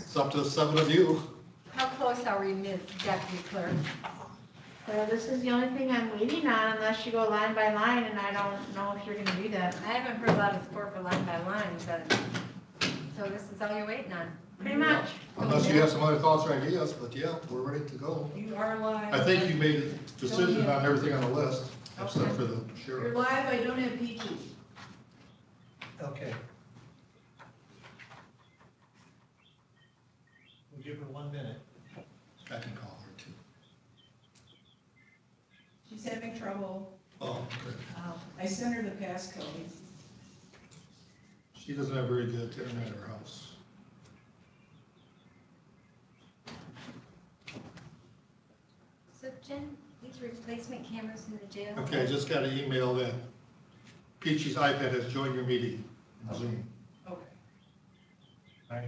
It's up to the 7 of you. How close are we, Ms. Deputy Clerk? Well, this is the only thing I'm waiting on unless you go line by line, and I don't know if you're gonna do that. I haven't heard a lot of support for line by line, but, so this is all you're waiting on? Pretty much. Unless you have some other thoughts or ideas, but yeah, we're ready to go. You are live. I think you made a decision on everything on the list, except Okay. for the You're sheriff. live, I don't have peaches. Okay. We'll give her 1 minute. I can call her too. She's having trouble. Oh, okay. I sent her the passcode. She doesn't have very good internet at her house. So Jen, these replacement cameras in the jail? Okay, I just got an email that Peachy's iPad has joined your meeting on Zoom. Okay. I'd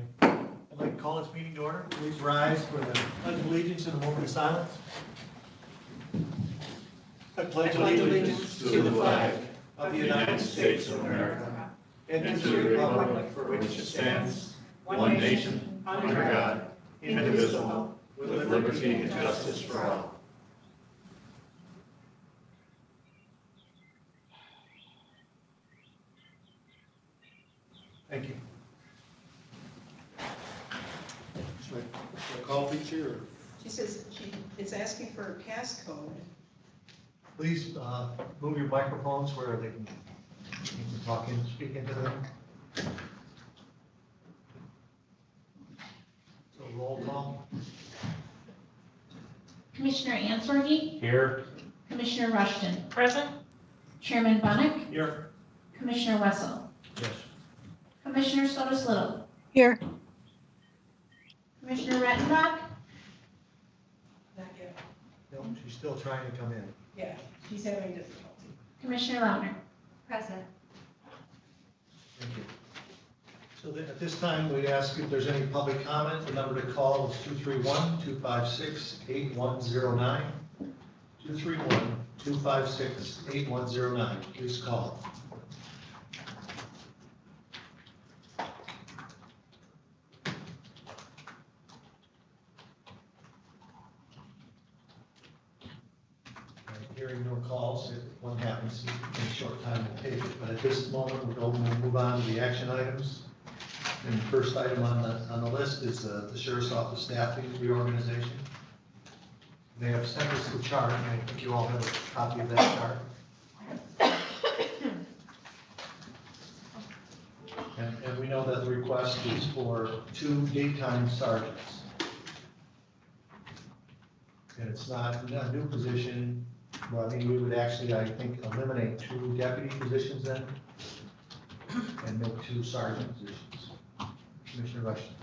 like to call this meeting to order. Please rise for the pledge of allegiance and a moment of silence. I pledge allegiance to the flag of the United States of America and to the republic for which it stands, one nation, under God, indivisible, with liberty and justice for all. Thank you. Should I call Peachy or? She says she is asking for a passcode. Please move your microphones where they can talk in, speak into them. So roll call. Commissioner Answorthy, Here. Commissioner Rushton. Present. Chairman Bunnick, Here. Commissioner Wessel, Yes. Commissioner Sotos Little, Here. Commissioner Rettenbach, Not yet. No, she's still trying to come in. Yeah, she's having difficulty. Commissioner Launer. Present. Thank you. So at this time, we ask if there's any public comment. The number to call is 231-256-8109. 231-256-8109. Please call. Hearing no calls, if one happens, in a short time we'll take it. But at this moment, we'll move on to the action items. And the first item on the list is the Sheriff's Office staffing reorganization. They have sent us the chart, and I think you all have a copy of that chart. And we know that the request is for 2 daytime sergeants. And it's not a new position. Well, I mean, we would actually, I think, eliminate 2 deputy positions then and make 2 sergeant positions. Commissioner Rushton.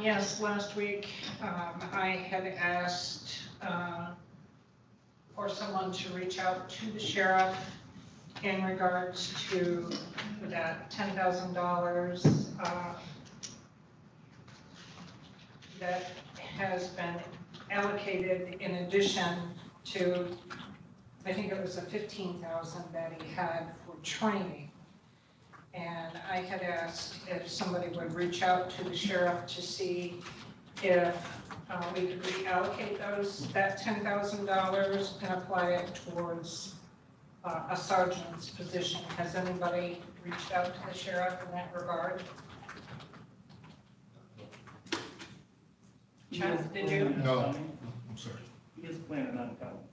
Yes, last week, I had asked for someone to reach out to the sheriff in regards to that $10,000 that has been allocated in addition to, I think it was a $15,000 that he had for training. And I had asked if somebody would reach out to the sheriff to see if we could reallocate that $10,000 and apply it towards a sergeant's position. Has anybody reached out to the sheriff in that regard? Chad, did you? No, I'm sorry. He is planning on coming.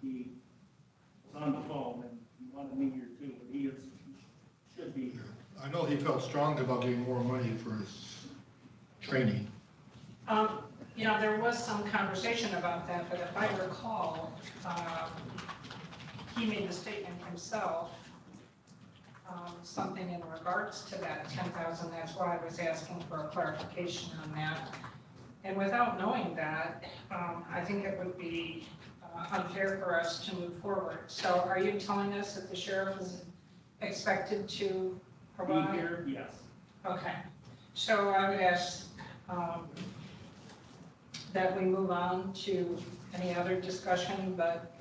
He was on the phone and he wanted me here too, but he should be here. I know he felt strongly about getting more money for his training. You know, there was some conversation about that, but if I recall, he made the statement himself, something in regards to that 10,000. That's why I was asking for a clarification on that. And without knowing that, I think it would be unfair for us to move forward. So are you telling us that the sheriff is expected to provide? Be here, yes. Okay, so I would ask that we move on to any other discussion, but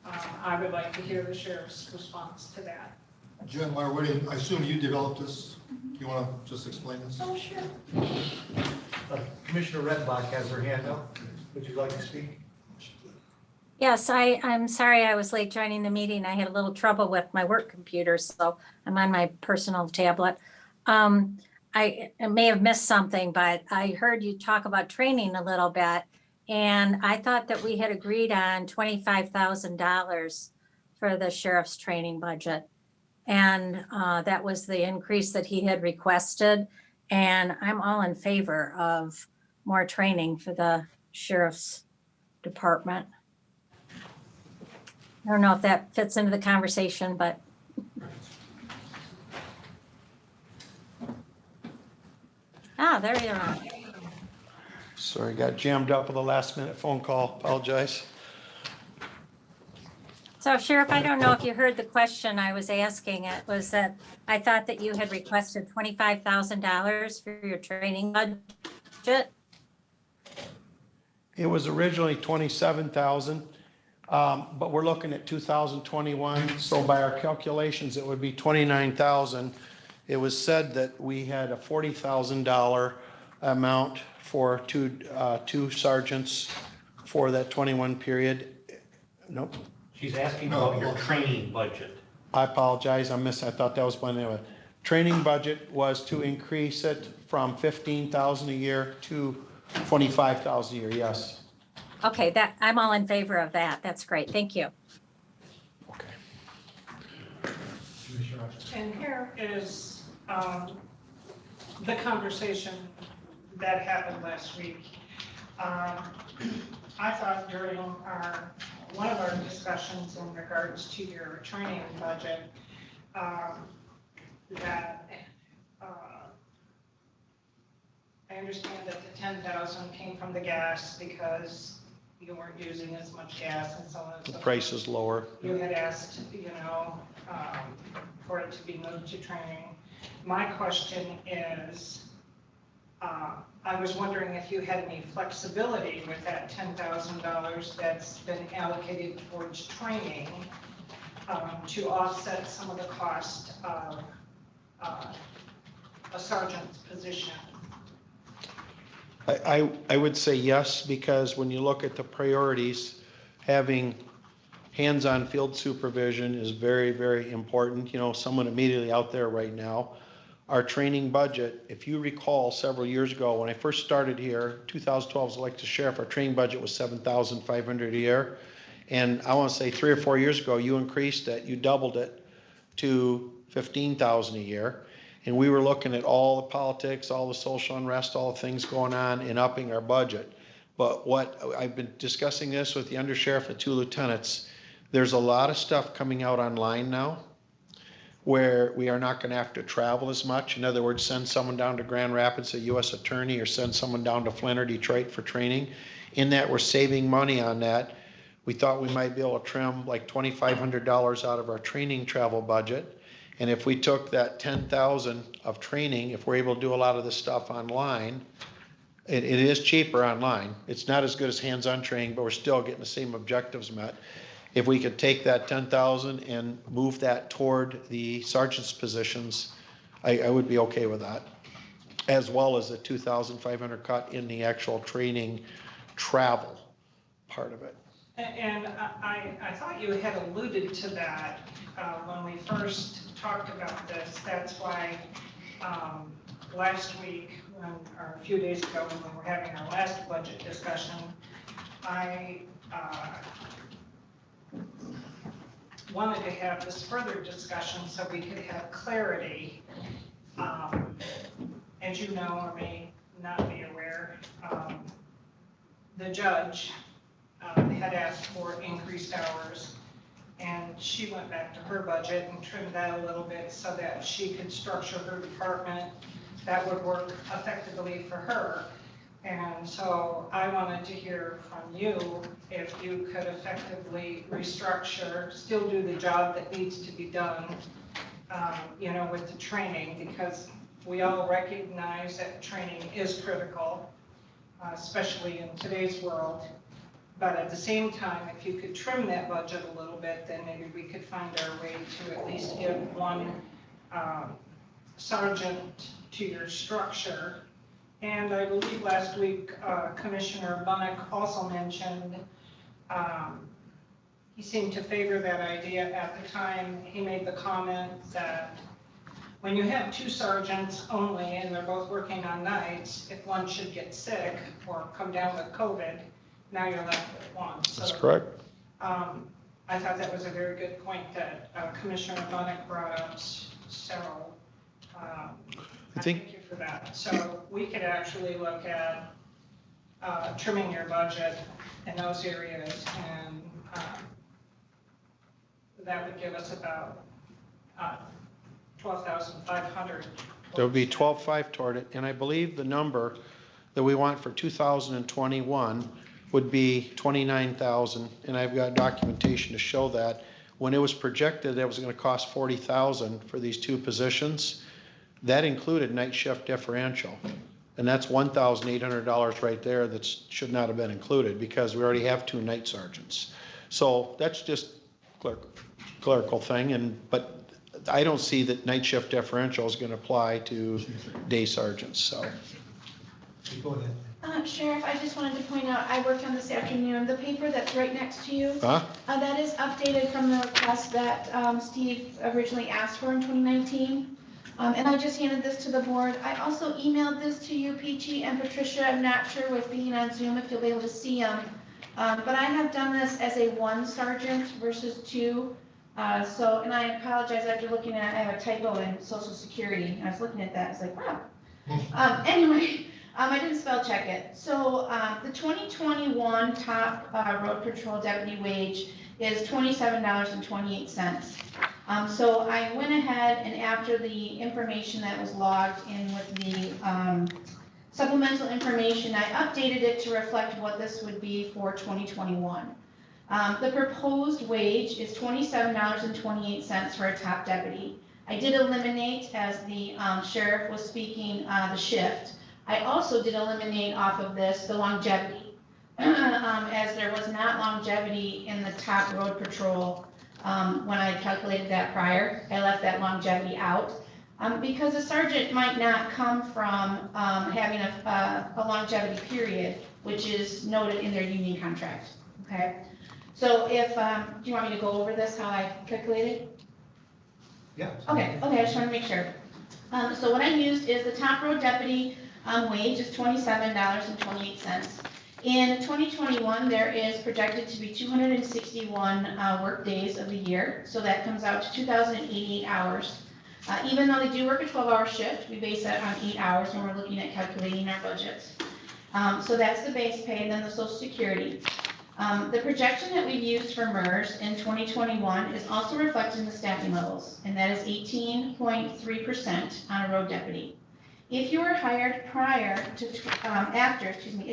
I would like to hear the sheriff's response to that. Jen, while we're waiting, I assume you developed this. Do you want to just explain this? Oh, sure. Commissioner Redenbach has her hand up. Would you like to speak? Yes, I'm sorry I was late joining the meeting. I had a little trouble with my work computer, so I'm on my personal tablet. I may have missed something, but I heard you talk about training a little bit. And I thought that we had agreed on $25,000 for the sheriff's training budget. And that was the increase that he had requested. And I'm all in favor of more training for the sheriff's department. I don't know if that fits into the conversation, but there you are. Sorry, got jammed up with a last minute phone call. Apologize. So Sheriff, I don't know if you heard the question I was asking. It was that I thought that you had requested $25,000 for your training budget. It was originally 27,000, but we're looking at 2021. So by our calculations, it would be 29,000. It was said that we had a $40,000 amount for two sergeants for that 21 period. Nope. She's asking about your training budget. I apologize, I thought that was by name. Training budget was to increase it from 15,000 a year to 25,000 a year, yes. Okay, I'm all in favor of that. That's great. Thank you. Okay. And here is the conversation that happened last week. I thought during one of our discussions in regards to your training budget, that I understand that the 10,000 came from the gas because you weren't using as much gas and so on and so The forth. price is lower. You had asked, for it to be moved to training. My question is, I was wondering if you had any flexibility with that $10,000 that's been allocated towards training to offset some of the cost of a sergeant's position. I would say yes, because when you look at the priorities, having hands-on field supervision is very, very important. Someone immediately out there right now. Our training budget, if you recall several years ago, when I first started here, 2012 as elected sheriff, our training budget was $7,500 a year. And I want to say 3 or 4 years ago, you increased it, you doubled it to $15,000 a year. And we were looking at all the politics, all the social unrest, all the things going on and upping our budget. But what I've been discussing this with the undersheriff and 2 lieutenants, there's a lot of stuff coming out online now where we are not going to have to travel as much. In other words, send someone down to Grand Rapids, a U.S. attorney, or send someone down to Flint or Detroit for training. In that, we're saving money on that. We thought we might be able to trim like $2,500 out of our training travel budget. And if we took that 10,000 of training, if we're able to do a lot of this stuff online, it is cheaper online. It's not as good as hands-on training, but we're still getting the same objectives met. If we could take that 10,000 and move that toward the sergeant's positions, I would be okay with that, as well as the 2,500 cut in the actual training travel part of it. And I thought you had alluded to that when we first talked about this. That's why last week, or a few days ago when we were having our last budget discussion, I wanted to have this further discussion so we could have clarity. As you know, or may not be aware, the judge had asked for increased hours, and she went back to her budget and trimmed that a little bit so that she could structure her department that would work effectively for her. And so I wanted to hear from you if you could effectively restructure, still do the job that needs to be done, with the training, because we all recognize that training is critical, especially in today's world. But at the same time, if you could trim that budget a little bit, then maybe we could find our way to at least give one sergeant to your structure. And I believe last week Commissioner Bunnick also mentioned, he seemed to favor that idea at the time. He made the comment that when you have two sergeants only and they're both working on nights, if one should get sick or come down with COVID, now you're left with one. That's So, correct. I thought that was a very good point that Commissioner Bunnick brought up, so I think- thank you for that. So we could actually look at trimming your budget in those areas, and that would give us about 12,500. There would be 12.5 toward it, and I believe the number that we want for 2021 would be 29,000, and I've got documentation to show that. When it was projected that it was gonna cost 40,000 for these two positions, that included night shift differential. And that's $1,800 right there that should not have been included because we already have two night sergeants. So that's just clerical thing, but I don't see that night shift differential is gonna apply to day sergeants, so. Go ahead. Sheriff, I just wanted to point out, I worked on this afternoon, the paper that's right next to you, Huh? that is updated from the request that Steve originally asked for in 2019. And I just handed this to the board. I also emailed this to you, Peachy and Patricia. I'm not sure with being on Zoom if you'll be able to see them. But I have done this as a 1 sergeant versus 2. And I apologize after looking at, I have a typo in Social Security. I was looking at that, it's like, wow. Anyway, I didn't spell check it. So the 2021 top road patrol deputy wage is $27.28. So I went ahead and after the information that was logged in with the supplemental information, I updated it to reflect what this would be for 2021. The proposed wage is $27.28 for a top deputy. I did eliminate, as the sheriff was speaking, the shift. I also did eliminate off of this the longevity, as there was not longevity in the top road patrol when I calculated that prior. I left that longevity out because a sergeant might not come from having a longevity period, which is noted in their union contract. Okay. So if, do you want me to go over this, how I calculated? Yeah. Okay, I just want to make sure. So what I used is the top road deputy wage is $27.28. In 2021, there is projected to be 261 work days of the year, so that comes out to 2,088 hours. Even though they do work a 12-hour shift, we base that on 8 hours when we're looking at calculating our budgets. So that's the base pay, and then the Social Security. The projection that we've used for MERS in 2021 is also reflected in the staffing levels, and that is 18.3% on a road deputy. If you were hired if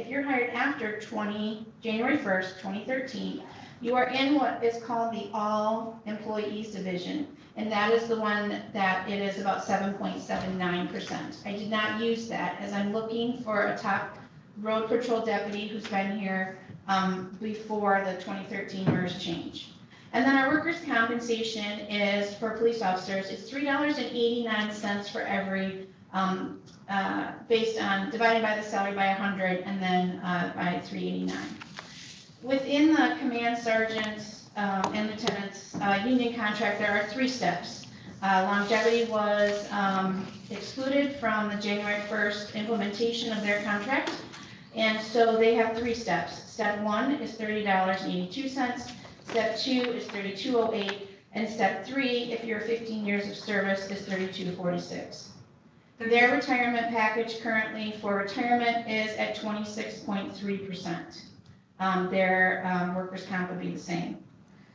you're hired after January 1st, 2013, you are in what is called the All Employees Division, and that is the one that it is about 7.79%. I did not use that as I'm looking for a top road patrol deputy who's been here before the 2013 MERS change. And then our workers' compensation is, for police officers, it's $3.89 for every, based on, divided by the salary by 100 and then by 389. Within the command sergeants and lieutenants union contract, there are 3 steps. Longevity was excluded from the January 1st implementation of their contract. And so they have 3 steps. Step 1 is $30.82. Step 2 is $32.08. And step 3, if you're 15 years of service, is $32.46. Their retirement package currently for retirement is at 26.3%. Their workers' comp would be the same.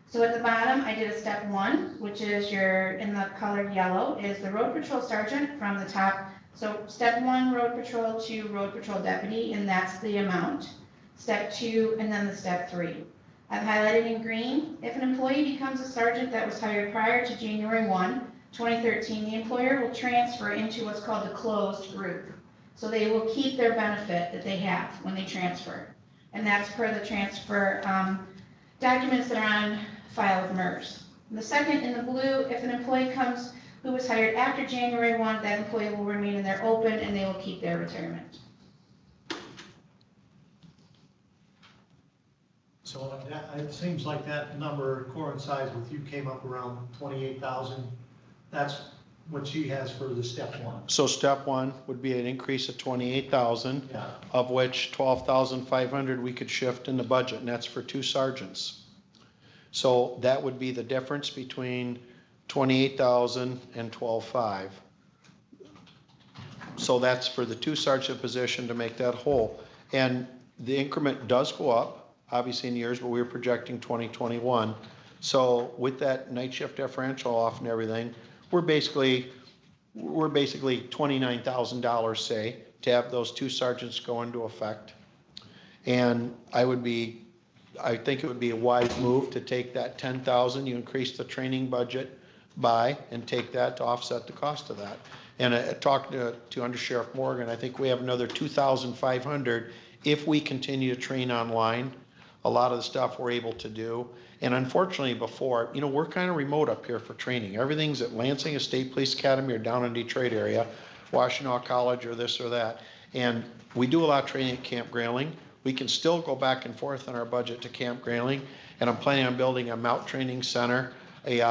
So at the bottom, I did a step 1, which is in the color yellow, is the road patrol sergeant from the top. So step 1, road patrol, 2, road patrol deputy, and that's the amount. Step 2, and then the step 3. I've highlighted in green, if an employee becomes a sergeant that was hired prior to January 1, 2013, the employer will transfer into what's called a closed group. So they will keep their benefit that they have when they transfer. and that's per the transfer documents that are on file with MERS. The second in the blue, if an employee comes who was hired after January 1, that employee will remain in their open and they will keep their retirement. So it seems like that number coincides with, you came up around 28,000. That's what she has for the step one. So step one would be an increase of 28,000, Yeah. of which 12,500 we could shift in the budget, and that's for 2 sergeants. So that would be the difference between 28,000 and 12,500. So that's for the 2 sergeant position to make that whole. And the increment does go up, obviously in years, but we were projecting 2021. So with that night shift differential off and everything, we're basically $29,000, say, to have those 2 sergeants go into effect. And I think it would be a wise move to take that 10,000, you increase the training budget by, and take that to offset the cost of that. And I talked to Under Sheriff Morgan, I think we have another 2,500 if we continue to train online. A lot of the stuff we're able to do. And unfortunately before, we're kind of remote up here for training. Everything's at Lansing State Police Academy or down in Detroit area, Washtenaw College or this or that. And we do a lot of training at Camp Grayling. We can still go back and forth on our budget to Camp Grayling. And I'm planning on building a MOUT training center, a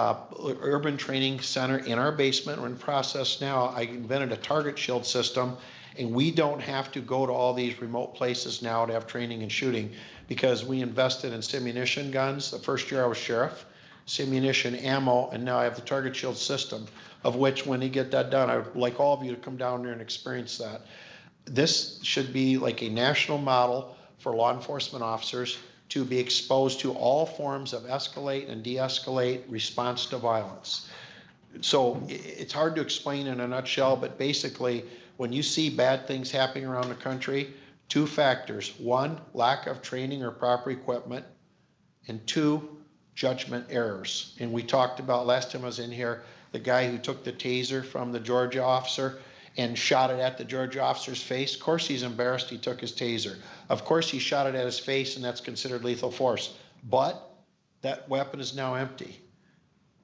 urban training center in our basement. We're in process now. I invented a target shield system, and we don't have to go to all these remote places now to have training and shooting, because we invested in simunition guns the first year I was sheriff, simunition ammo, and now I have the target shield system, of which when you get that done, I would like all of you to come down there and experience that. This should be like a national model for law enforcement officers to be exposed to all forms of escalate and de-escalate response to violence. So it's hard to explain in a nutshell, but basically when you see bad things happening around the country, 2 factors: 1, lack of training or proper equipment, and 2, judgment errors. And we talked about last time I was in here, the guy who took the taser from the Georgia officer and shot it at the Georgia officer's face. Of course he's embarrassed he took his taser. Of course he shot it at his face, and that's considered lethal force. But that weapon is now empty.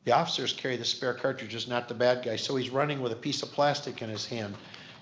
The officers carry the spare cartridges, not the bad guy. So he's running with a piece of plastic in his hand.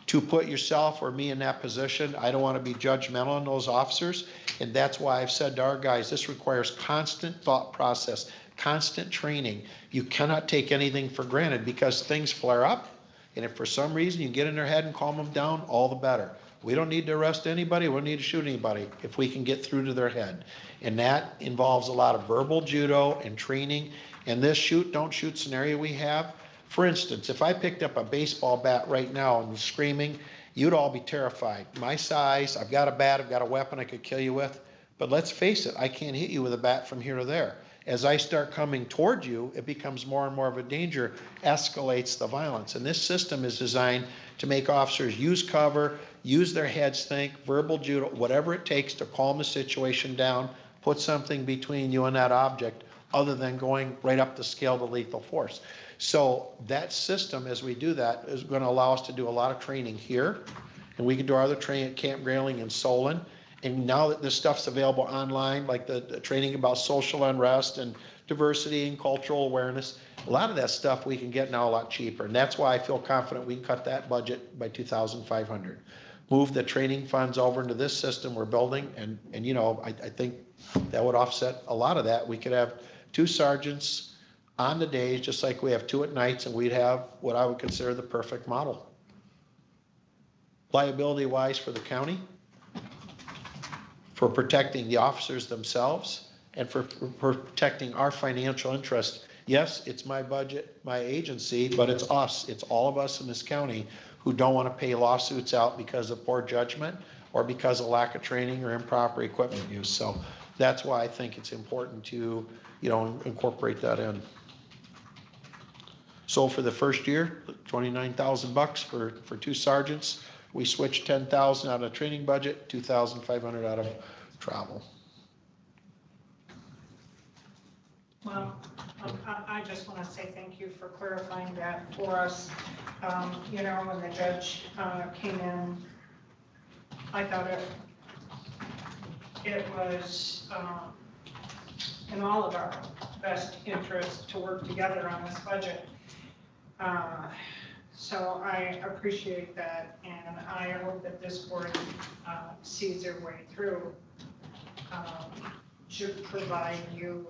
To put yourself or me in that position, I don't want to be judgmental on those officers. And that's why I've said to our guys, this requires constant thought process, constant training. You cannot take anything for granted, because things flare up. And if for some reason you get in their head and calm them down, all the better. We don't need to arrest anybody. We don't need to shoot anybody if we can get through to their head. And that involves a lot of verbal judo and training. And this shoot, don't shoot scenario we have, for instance, if I picked up a baseball bat right now and was screaming, you'd all be terrified. My size, I've got a bat, I've got a weapon I could kill you with. But let's face it, I can't hit you with a bat from here to there. As I start coming toward you, it becomes more and more of a danger, escalates the violence. And this system is designed to make officers use cover, use their heads, think, verbal judo, whatever it takes to calm the situation down, put something between you and that object, other than going right up the scale to lethal force. So that system, as we do that, is going to allow us to do a lot of training here, and we can do our other training at Camp Grayling and Solon. And now that this stuff's available online, like the training about social unrest and diversity and cultural awareness, a lot of that stuff we can get now a lot cheaper. And that's why I feel confident we can cut that budget by 2,500. Move the training funds over into this system we're building, and I think that would offset a lot of that. We could have 2 sergeants on the days, just like we have 2 at nights, and we'd have what I would consider the perfect model. Liability wise for the county, for protecting the officers themselves, and for protecting our financial interest. Yes, it's my budget, my agency, but it's us, it's all of us in this county who don't want to pay lawsuits out because of poor judgment or because of lack of training or improper equipment use. So that's why I think it's important to, incorporate that in. So for the first year, $29,000 for 2 sergeants. We switched 10,000 out of training budget, 2,500 out of travel. Well, I just want to say thank you for clarifying that for us. When the judge came in, I thought it was in all of our best interest to work together on this budget. So I appreciate that, and I hope that this board sees their way through to provide you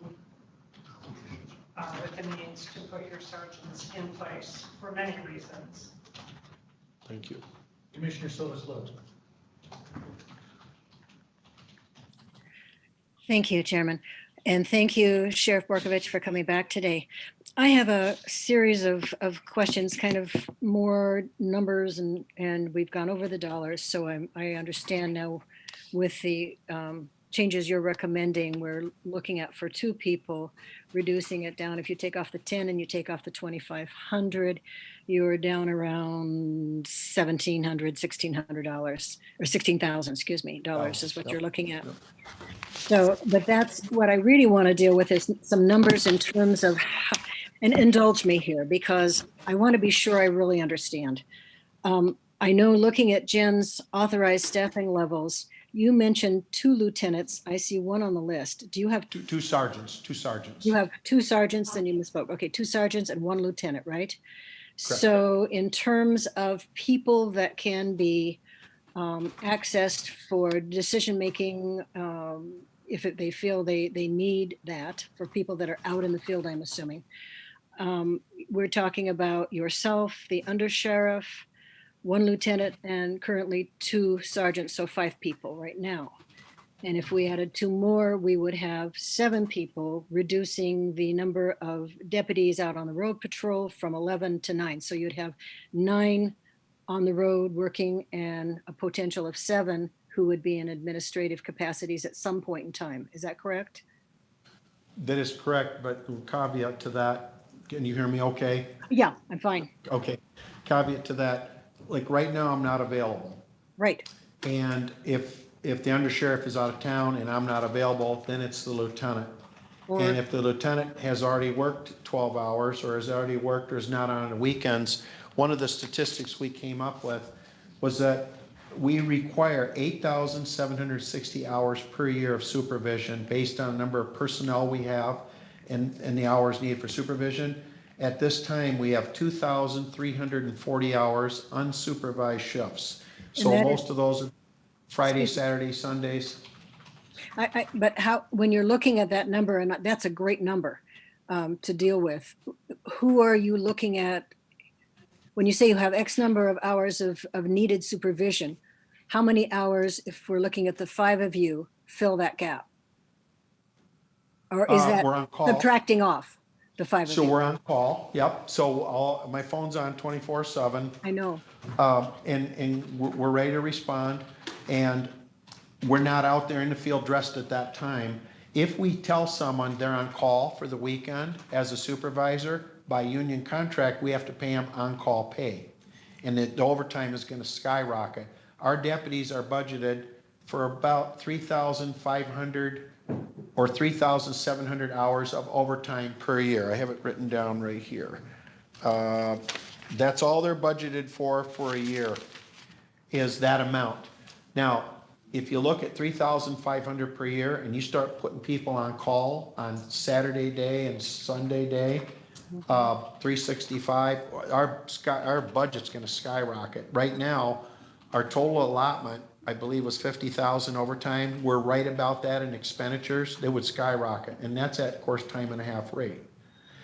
with the means to put your sergeants in place for many reasons. Thank you. Commissioner Solis-Love. Thank you, Chairman. And thank you, Sheriff Borkovich, for coming back today. I have a series of questions, kind of more numbers, and we've gone over the dollars. So I understand now with the changes you're recommending, we're looking at for 2 people, reducing it down. If you take off the 10 and you take off the 2,500, you're down around $1,700, $1,600, or 16,000, excuse me, dollars is what you're looking at. So, but that's what I really want to deal with is some numbers in terms of, and indulge me here because I want to be sure I really understand. I know looking at Jen's authorized staffing levels, you mentioned 2 lieutenants. I see 1 on the list. Do you have? Two sergeants. You have 2 sergeants, then you misspoke. Okay, 2 sergeants and 1 lieutenant, right? Correct. So in terms of people that can be accessed for decision-making, if they feel they need that, for people that are out in the field, I'm assuming. We're talking about yourself, the undersheriff, 1 lieutenant, and currently 2 sergeants, so 5 people right now. And if we added 2 more, we would have 7 people, reducing the number of deputies out on the road patrol from 11 to 9. So you'd have 9 on the road working and a potential of 7 who would be in administrative capacities at some point in time. Is that correct? That is correct, but caveat to that, can you hear me okay? Yeah, I'm fine. Okay, caveat to that, like right now, I'm not available. Right. And if the undersheriff is out of town and I'm not available, then it's the lieutenant. And if the lieutenant has already worked 12 hours or has already worked or is not on the weekends, one of the statistics we came up with was that we require 8,760 hours per year of supervision based on the number of personnel we have and the hours needed for supervision. At this time, we have 2,340 hours unsupervised shifts. So most of those are Friday, Saturday, Sundays. But how, when you're looking at that number, and that's a great number to deal with, who are you looking at? When you say you have X number of hours of needed supervision, how many hours, if we're looking at the 5 of you, fill that gap? Or is that We're on call. subtracting off the 5 of you? So we're on call, yep. So my phone's on 24/7. I know. And we're ready to respond. And we're not out there in the field dressed at that time. If we tell someone they're on call for the weekend as a supervisor, by union contract, we have to pay them on-call pay. And the overtime is gonna skyrocket. Our deputies are budgeted for about 3,500 or 3,700 hours of overtime per year. I have it written down right here. That's all they're budgeted for a year, is that amount. Now, if you look at 3,500 per year and you start putting people on call on Saturday day and Sunday day, 365, our budget's gonna skyrocket. Right now, our total allotment, I believe, was 50,000 overtime. We're right about that in expenditures. They would skyrocket, and that's at course time and a half rate.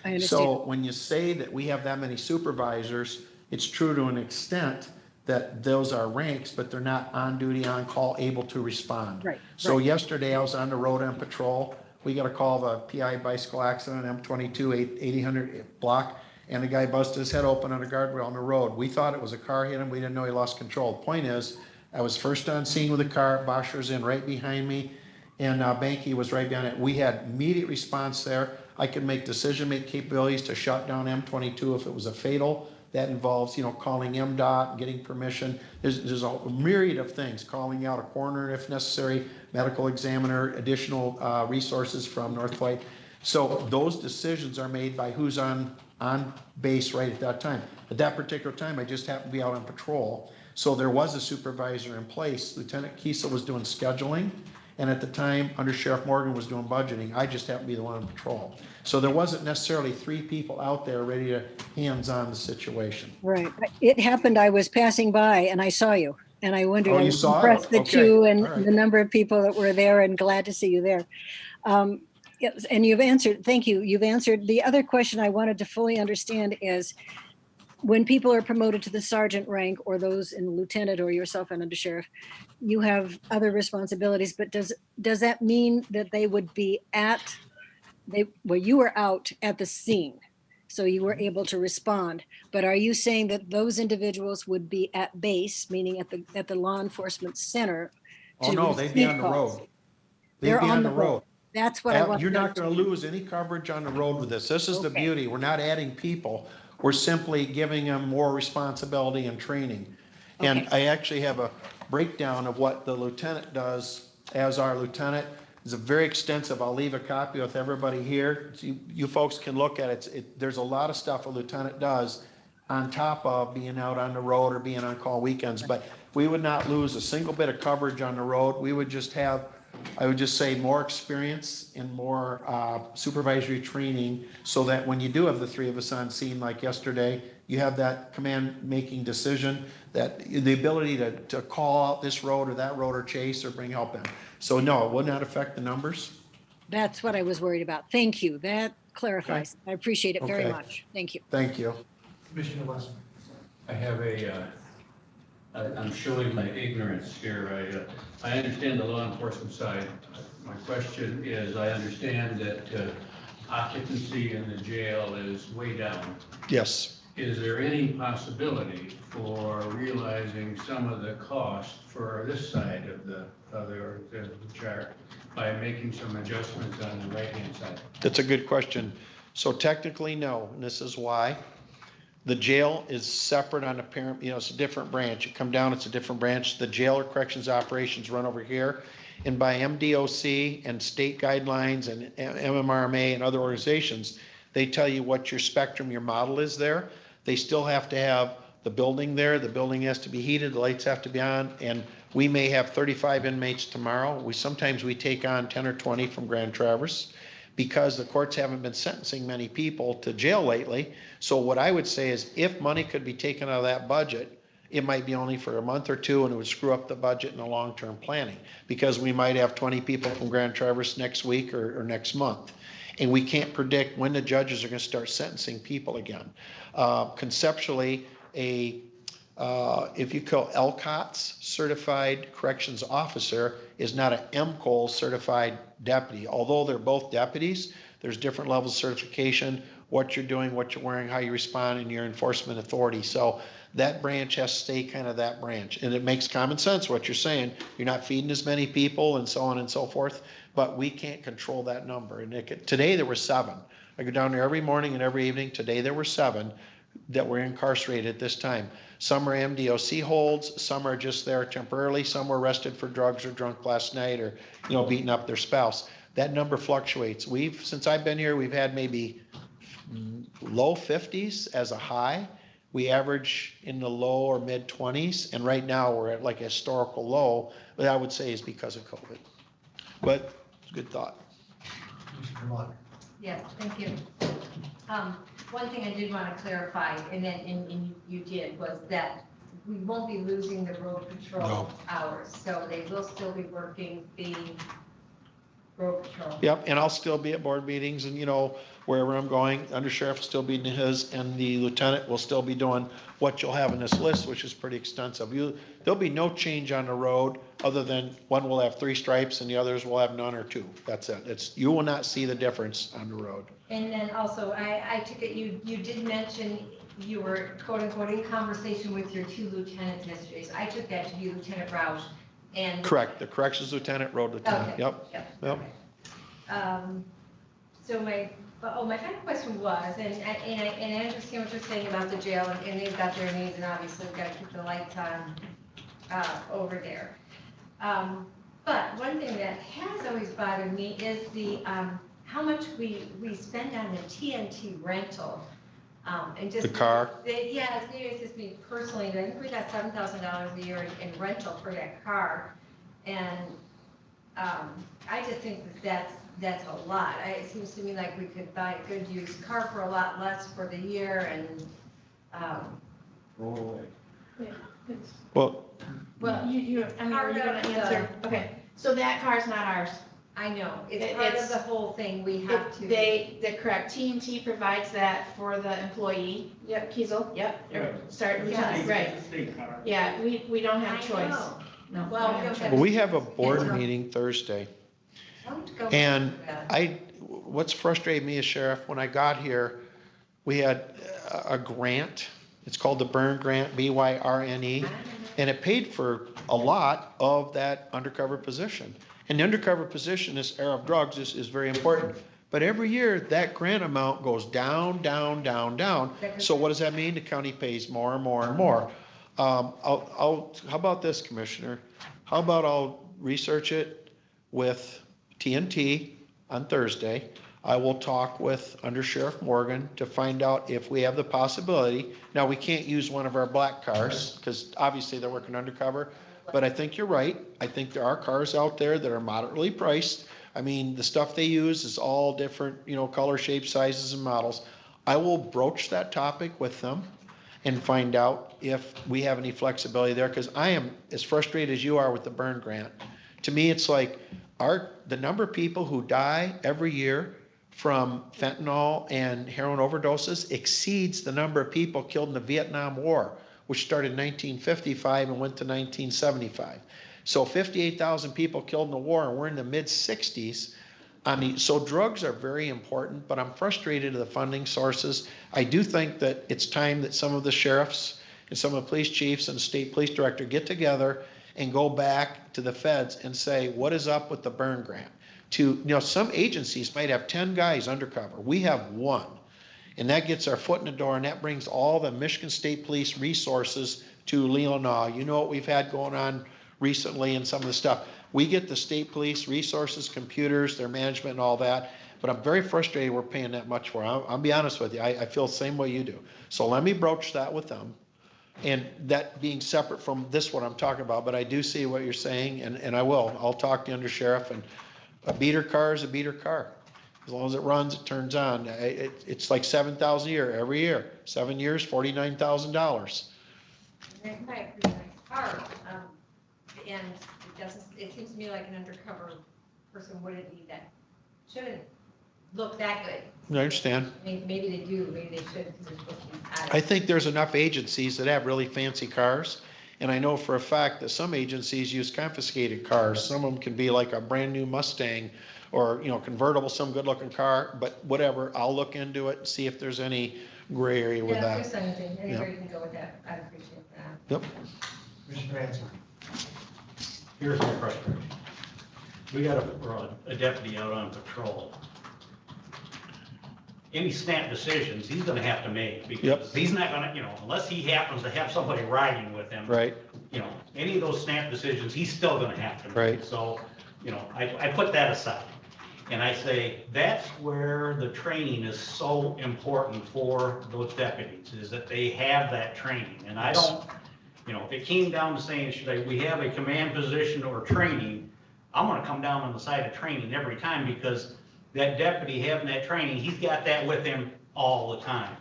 I understand. So when you say that we have that many supervisors, it's true to an extent that those are ranks, but they're not on duty, on call, able to respond. Right, So right. yesterday I was on the road on patrol. We got a call of a PI bicycle accident on M22 8000 block, and the guy busted his head open on a guardrail on the road. We thought it was a car hit him. We didn't know he lost control. The point is, I was first on scene with a car. Boscher's in right behind me, and Banky was right behind it. We had immediate response there. I could make decision-making capabilities to shut down M22 if it was a fatal. That involves, calling MDOT, getting permission. There's a myriad of things, calling out a coroner if necessary, medical examiner, additional resources from North Flight. So those decisions are made by who's on base right at that time. At that particular time, I just happened to be out on patrol. So there was a supervisor in place. Lieutenant Kiesel was doing scheduling, And at the time, Under Sheriff Morgan was doing budgeting, I just happened to be the one on patrol. So there wasn't necessarily 3 people out there ready to hands-on the situation. Right. It happened, I was passing by and I saw you. And I wondered, Oh, I you was saw it? impressed that Okay. you and All right. the number of people that were there, and glad to see you there. Yes, and you've answered, thank you. You've answered. The other question I wanted to fully understand is, when people are promoted to the sergeant rank, or those in lieutenant, or yourself and under sheriff, you have other responsibilities, but does that mean that they would be well, you were out at the scene, so you were able to respond, but are you saying that those individuals would be at base, meaning at the law enforcement center? Oh, to no, they'd be receive on the calls? road. They'd They're be on the road. That's what I want. You're not going to lose any coverage on the road with this. This is the Okay. beauty. We're not adding people. We're simply giving them more responsibility and training. And Okay. I actually have a breakdown of what the lieutenant does as our lieutenant. It's a very extensive. I'll leave a copy with everybody here. So you folks can look at it. There's a lot of stuff a lieutenant does on top of being out on the road or being on call weekends. But we would not lose a single bit of coverage on the road. We would just have, I would just say, more experience and more supervisory training, so that when you do have the 3 of us on scene like yesterday, you have that command making decision, that the ability to call out this road or that road or chase or bring help in. So no, it would not affect the numbers. That's what I was worried about. Thank you. That clarifies. I appreciate it very Okay. much. Thank you. Thank you. Commissioner Westman. I have I'm showing my ignorance here. I understand the law enforcement side. My question is, I understand that occupancy in the jail is way down. Yes. Is there any possibility for realizing some of the cost for this side of the chart by making some adjustments on the right-hand side? That's a good question. So technically, no, and this is why. The jail is separate on a parent, it's a different branch. You come down, it's a different branch. The jail or corrections operations run over here. And by MDOC and state guidelines and MMRMA and other organizations, they tell you what your spectrum, your model is there. They still have to have the building there. The building has to be heated, the lights have to be on, and we may have 35 inmates tomorrow. Sometimes we take on 10 or 20 from Grand Traverse, because the courts haven't been sentencing many people to jail lately. So what I would say is, if money could be taken out of that budget, it might be only for a month or two, and it would screw up the budget in the long-term planning, because we might have 20 people from Grand Traverse next week or next month. And we can't predict when the judges are going to start sentencing people again. Conceptually, if you call LCOTS certified corrections officer is not an MCOL certified deputy. Although they're both deputies, there's different levels of certification, what you're doing, what you're wearing, how you respond, and your enforcement authority. So that branch has to stay kind of that branch. And it makes common sense what you're saying. You're not feeding as many people and so on and so forth, but we can't control that number. And today there were 7. I go down there every morning and every evening. Today there were 7 that were incarcerated at this time. Some are MDOC holds, some are just there temporarily, some were arrested for drugs or drunk last night, or beating up their spouse. That number fluctuates. Since I've been here, we've had maybe low 50s as a high. We average in the low or mid 20s, and right now we're at like a historical low, but I would say is because of COVID. But it's a good thought. Commissioner Mock. Yes, thank you. One thing I did want to clarify, and you did, was that we won't be losing the road patrol No. hours, so they will still be working the road patrol. Yep, and I'll still be at board meetings and, wherever I'm going, undersheriff will still be in his, and the lieutenant will still be doing what you'll have in this list, which is pretty extensive. There'll be no change on the road, other than one will have 3 stripes and the others will have none or 2. That's it. You will not see the difference on the road. And then also, I took it, you did mention you were quote unquote in conversation with your 2 lieutenants yesterday, so I took that to be Lieutenant Roush and. Correct, the corrections lieutenant, road lieutenant, Okay. yep. Yep. So my final question was, and I understand what you're saying about the jail, and they've got their needs, and obviously we've got to keep the lights on over there. But one thing that has always bothered me is the how much we spend on the TNT rental. And just The car? Yeah, it's just me personally, I think we got $7,000 a year in rental for that car. And I just think that's a lot. It seems to me like we could buy a good used car for a lot less for the year and, Roll away. Well, Well, you're gonna Part of answer, okay, so that car's not ours. I know, it's part of It's- the whole thing, we have to. The correct, T&T provides that for the employee. Yep. Kiesel, yep, or Right. Sergeant Yeah. Lieutenant, right. State car. Yeah, we don't have a I choice. know. No. Well, don't we have a don't choice. have- well, we have a board meeting Thursday. Don't go And for that. what's frustrated me as sheriff, when I got here, we had a grant. It's called the Burn Grant, BYRNE, and it paid for a lot of that undercover position. And the undercover position, this era of drugs, is very important. But every year, that grant amount goes down, down, down, down. So what does that mean? The county pays more and more and more. How about this, Commissioner? How about I'll research it with TNT on Thursday. I will talk with Under Sheriff Morgan to find out if we have the possibility. Now, we can't use one of our black cars because obviously they're working undercover, but I think you're right. I think there are cars out there that are moderately priced. I mean, the stuff they use is all different, color, shape, sizes, and models. I will broach that topic with them and find out if we have any flexibility there, because I am as frustrated as you are with the burn grant. To me, it's like the number of people who die every year from fentanyl and heroin overdoses exceeds the number of people killed in the Vietnam War, which started in 1955 and went to 1975. So 58,000 people killed in the war, and we're in the mid-60s. I mean, so drugs are very important, but I'm frustrated at the funding sources. I do think that it's time that some of the sheriffs and some of the police chiefs and the state police director get together and go back to the feds and say, what is up with the burn grant? Some agencies might have 10 guys undercover. We have one. And that gets our foot in the door, and that brings all the Michigan State Police resources to Leelanau. You know what we've had going on recently and some of the stuff. We get the state police resources, computers, their management and all that, but I'm very frustrated we're paying that much for it. I'll be honest with you, I feel the same way you do. So let me broach that with them. And that being separate from this, what I'm talking about, but I do see what you're saying, and I'll talk to the undersheriff, and a beater car is a beater car. As long as it runs, it turns on. It's like $7,000 a year, every year. 7 years, $49,000. They might have a pretty nice car, and it seems to me like an undercover person wouldn't need that, shouldn't look that good. I understand. I mean, maybe they do, maybe they should, because they're supposed to be added. I think there's enough agencies that have really fancy cars. And I know for a fact that some agencies use confiscated cars. Some of them can be like a brand new Mustang or, convertible, some good looking car, but whatever, I'll look into it and see if there's any gray area with Yeah, that. if there's anything, anywhere you can go with that, I'd appreciate that. Yep. Mr. Ransom. Here's my frustration. We got a deputy out on patrol. Any snap decisions, he's gonna have to make, because he's not gonna, unless he happens to have somebody riding with him. Right. Any of those snap decisions, he's still gonna have to make. Right. So, I put that aside. And I say, that's where the training is so important for those deputies, is that they have that training. And I don't, if it came down to saying, we have a command position or training, I'm gonna come down on the side of training every time, because that deputy having that training, he's got that with him all the time.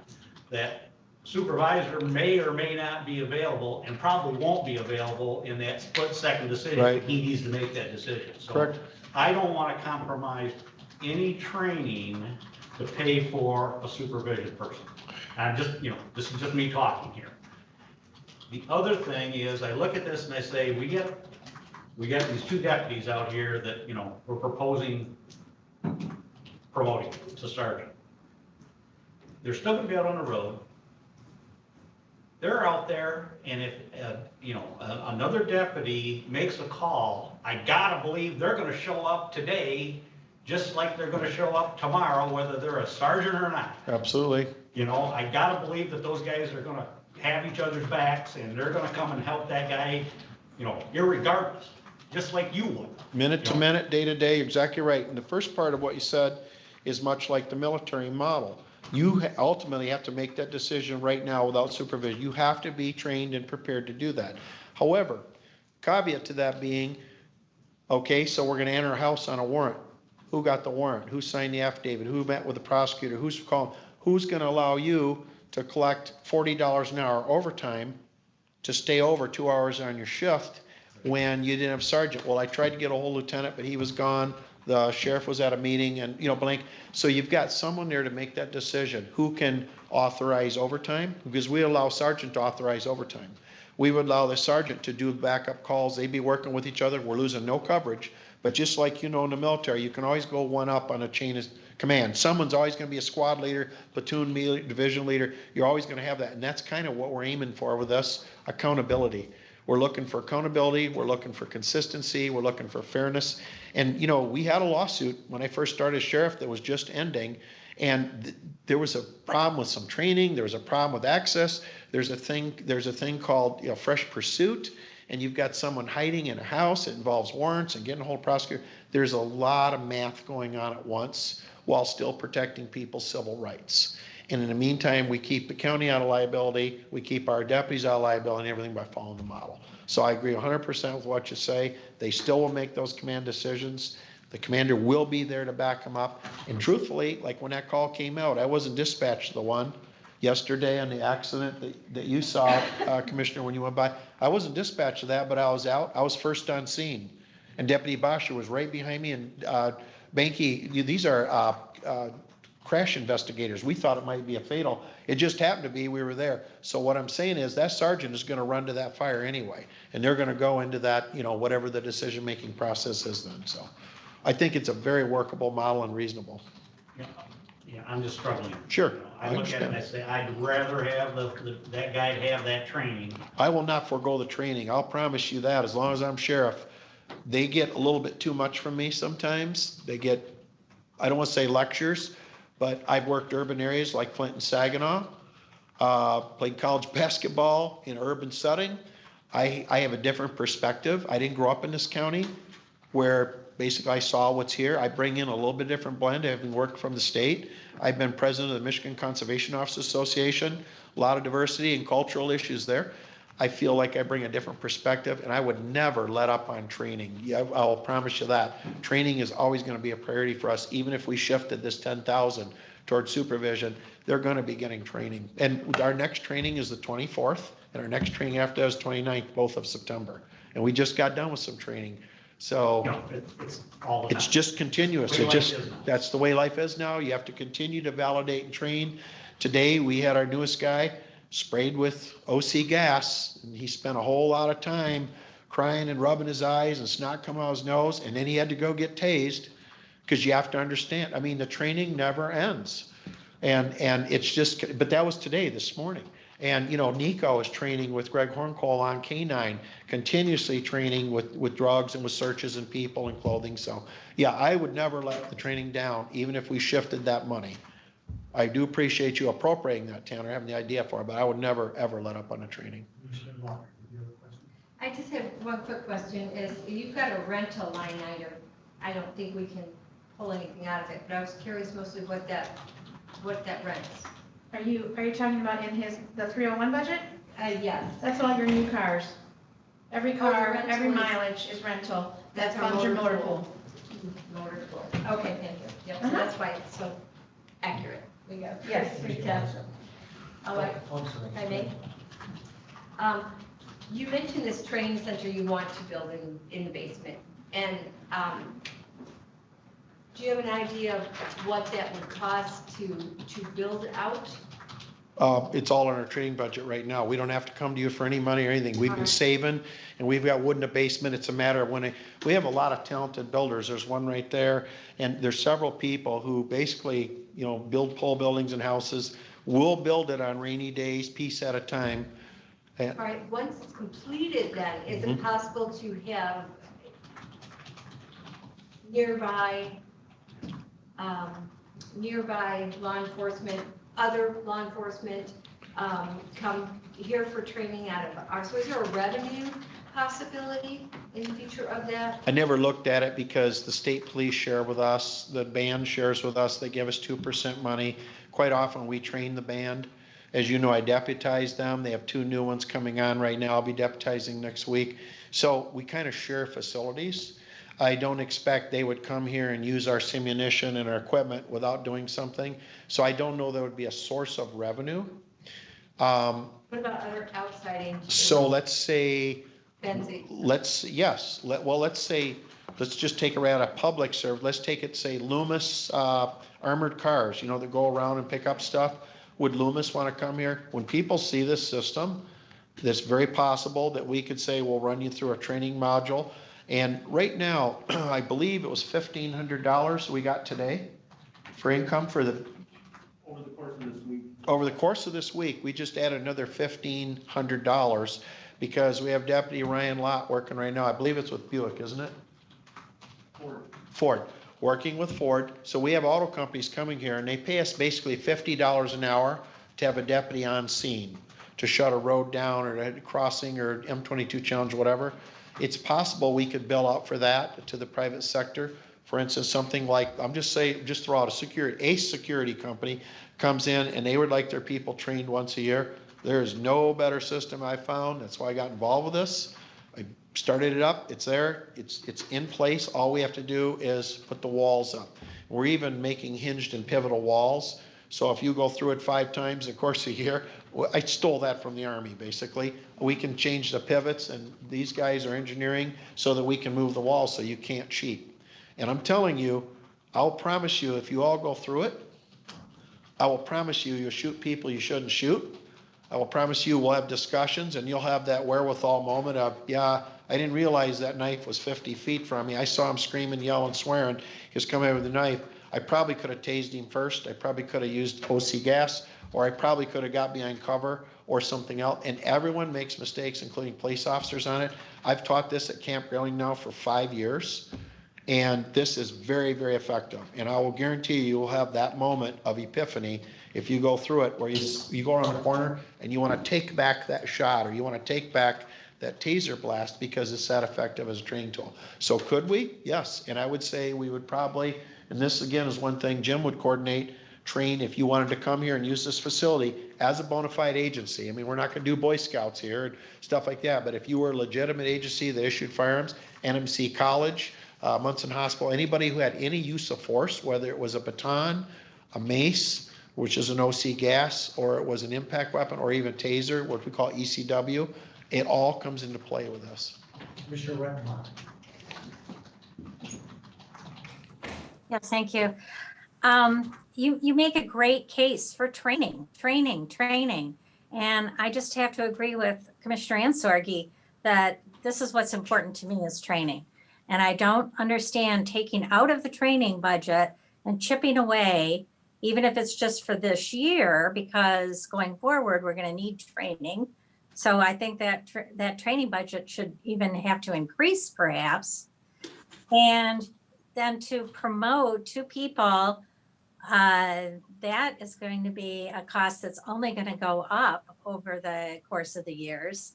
That supervisor may or may not be available, and probably won't be available in that split-second decision. Right. He needs to make that decision. So Correct. I don't want to compromise any training to pay for a supervision person. I'm just, this is just me talking here. The other thing is, I look at this and I say, we got these two deputies out here that, we're proposing promoting to sergeant. They're still gonna be out on the road. They're out there, and if, another deputy makes a call, I gotta believe they're gonna show up today, just like they're gonna show up tomorrow, whether they're a sergeant or not. Absolutely. I gotta believe that those guys are gonna have each other's backs, and they're gonna come and help that guy, irregardless, just like you would. Minute to minute, day to day, you're exactly right. And the first part of what you said is much like the military model. You ultimately have to make that decision right now without supervision. You have to be trained and prepared to do that. However, caveat to that being, Okay, so we're gonna enter a house on a warrant. Who got the warrant? Who signed the affidavit? Who met with the prosecutor? Who's calling? Who's gonna allow you to collect $40 an hour overtime to stay over 2 hours on your shift when you didn't have sergeant? Well, I tried to get a whole lieutenant, but he was gone. The sheriff was at a meeting and, blank. So you've got someone there to make that decision. Who can authorize overtime? Because we allow sergeant to authorize overtime. We would allow the sergeant to do backup calls. They'd be working with each other. We're losing no coverage. But just like in the military, you can always go one up on a chain of command. Someone's always going to be a squad leader, platoon leader, division leader. You're always going to have that. And that's kind of what we're aiming for with us, accountability. We're looking for accountability. We're looking for consistency. We're looking for fairness. And, we had a lawsuit when I first started as sheriff that was just ending. And there was a problem with some training. There was a problem with access. There's a thing called fresh pursuit. And you've got someone hiding in a house. It involves warrants and getting a hold of prosecutor. There's a lot of math going on at once while still protecting people's civil rights. And in the meantime, we keep the county out of liability. We keep our deputies out of liability and everything by following the model. So I agree 100% with what you say. They still will make those command decisions. The commander will be there to back them up. And truthfully, like when that call came out, I wasn't dispatched to the one yesterday on the accident that you saw, Commissioner, when you went by. I wasn't dispatched to that, but I was out. I was first on scene. And Deputy Bosher was right behind me. And Banky, these are crash investigators. We thought it might be a fatal. It just happened to be we were there. So what I'm saying is that sergeant is going to run to that fire anyway. And they're going to go into that, whatever the decision-making process is then. So I think it's a very workable model and reasonable. Yeah, I'm just struggling. Sure. I look at it and I say, I'd rather have that guy have that training. I will not forego the training. I'll promise you that as long as I'm sheriff. They get a little bit too much from me sometimes. They get, I don't want to say lectures, but I've worked urban areas like Flint and Saginaw, played college basketball in an urban setting. I have a different perspective. I didn't grow up in this county where basically I saw what's here. I bring in a little bit different blend, having worked from the state. I've been president of the Michigan Conservation Officers Association, a lot of diversity and cultural issues there. I feel like I bring a different perspective, and I would never let up on training. Yeah, I'll promise you that. Training is always going to be a priority for us, even if we shifted this 10,000 towards supervision. They're going to be getting training. And our next training is the 24th, and our next training after that is 29th, both of September. And we just got done with some training. So It's all the time. it's just continuous. The way It just, life is now. that's the way life is now. You have to continue to validate and train. Today, we had our newest guy sprayed with OC gas, and he spent a whole lot of time crying and rubbing his eyes and snot coming out his nose, and then he had to go get tased, because you have to understand, I mean, the training never ends. And it's just, but that was today, this morning. And, Nico is training with Greg Horncole on K9, continuously training with drugs and with searches and people and clothing. So, yeah, I would never let the training down, even if we shifted that money. I do appreciate you appropriating that, Tanner, having the idea for it, but I would never, ever let up on the training. I just have one quick question, is you've got a rental line item. I don't think we can pull anything out of it, but I was curious mostly what that rents. Are you talking about in the 301 budget? Yes. That's all your new cars. Every the car, rental every is- mileage is rental. That That's our funds your motor motor pool. pool. Motor pool. Okay, thank you. Yep, so Uh-huh. that's why it's so accurate. We got. Yes. All right, if I may. You mentioned this training center you want to build in the basement. And do you have an idea of what that would cost to build out? It's all in our training budget right now. We don't have to come to you for any money or anything. We've been Alright. saving, and we've got wood in the basement. It's a matter of we have a lot of talented builders. There's one right there, and there's several people who basically, build pole buildings and houses. We'll build it on rainy days, piece at a time. All right, once it's completed then, is it possible to have nearby law enforcement, other law enforcement, come here for training out of ours? So is there a revenue possibility in the future of that? I never looked at it because the state police share with us, the band shares with us, they give us 2% money. Quite often we train the band. As you know, I deputize them. They have 2 new ones coming on right now. I'll be deputizing next week. So we kind of share facilities. I don't expect they would come here and use our simunition and our equipment without doing something. So I don't know there would be a source of revenue. What about other outside agencies? So let's say, Benzie. let's say, let's just take it out of public service. Let's take it, say Loomis, armored cars, that go around and pick up stuff. Would Loomis want to come here? When people see this system, it's very possible that we could say, we'll run you through a training module. And right now, I believe it was $1,500 we got today for income for the, Over the course of this week. over the course of this week, we just added another $1,500 because we have Deputy Ryan Lott working right now. I believe it's with Buick, isn't it? Ford, working with Ford. So we have auto companies coming here and they pay us basically $50 an hour to have a deputy on scene to shut a road down or a crossing or M22 challenge, whatever. It's possible we could bill out for that to the private sector. For instance, something like, just throw out a security company comes in and they would like their people trained once a year. There's no better system I found. That's why I got involved with this. I started it up, it's there, it's in place. All we have to do is put the walls up. We're even making hinged and pivotal walls. So if you go through it 5 times in the course of a year, I stole that from the Army, basically. We can change the pivots, and these guys are engineering so that we can move the walls so you can't cheat. And I'm telling you, I'll promise you, if you all go through it, I will promise you, you'll shoot people you shouldn't shoot. I will promise you, we'll have discussions, and you'll have that wherewithal moment of, yeah, I didn't realize that knife was 50 feet from me. I saw him screaming, yelling, swearing. He was coming in with the knife. I probably could have tased him first. I probably could have used OC gas, or I probably could have got behind cover or something else. And everyone makes mistakes, including police officers on it. I've taught this at Camp Grayling now for 5 years, and this is very, very effective. And I will guarantee you will have that moment of epiphany if you go through it, where you go around the corner and you want to take back that shot, or you want to take back that taser blast because it's that effective as a training tool. So could we? Yes. And I would say we would probably, and this again is one thing Jim would coordinate, train if you wanted to come here and use this facility as a bona fide agency. I mean, we're not going to do Boy Scouts here and stuff like that, but if you were a legitimate agency that issued firearms, NMC College, Munson Hospital, anybody who had any use of force, whether it was a baton, a mace, which is an OC gas, or it was an impact weapon, or even taser, what we call ECW, it all comes into play with us. Commissioner Rettenmont. Yes, thank you. You make a great case for training. And I just have to agree with Commissioner Ansorgi that this is what's important to me is training. And I don't understand taking out of the training budget and chipping away, even if it's just for this year, because going forward, we're going to need training. So I think that that training budget should even have to increase perhaps. And then to promote 2 people, that is going to be a cost that's only going to go up over the course of the years.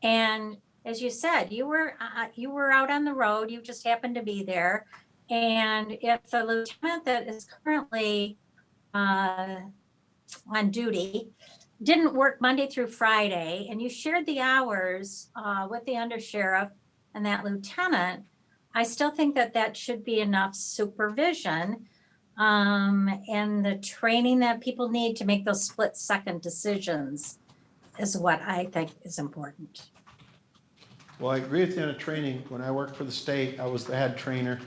And as you said, you were out on the road, you just happened to be there. And if the lieutenant that is currently on duty didn't work Monday through Friday, and you shared the hours with the undersheriff and that lieutenant, I still think that that should be enough supervision and the training that people need to make those split-second decisions is what I think is important. Well, I agree with you on the training. When I worked for the state, I was the head trainer.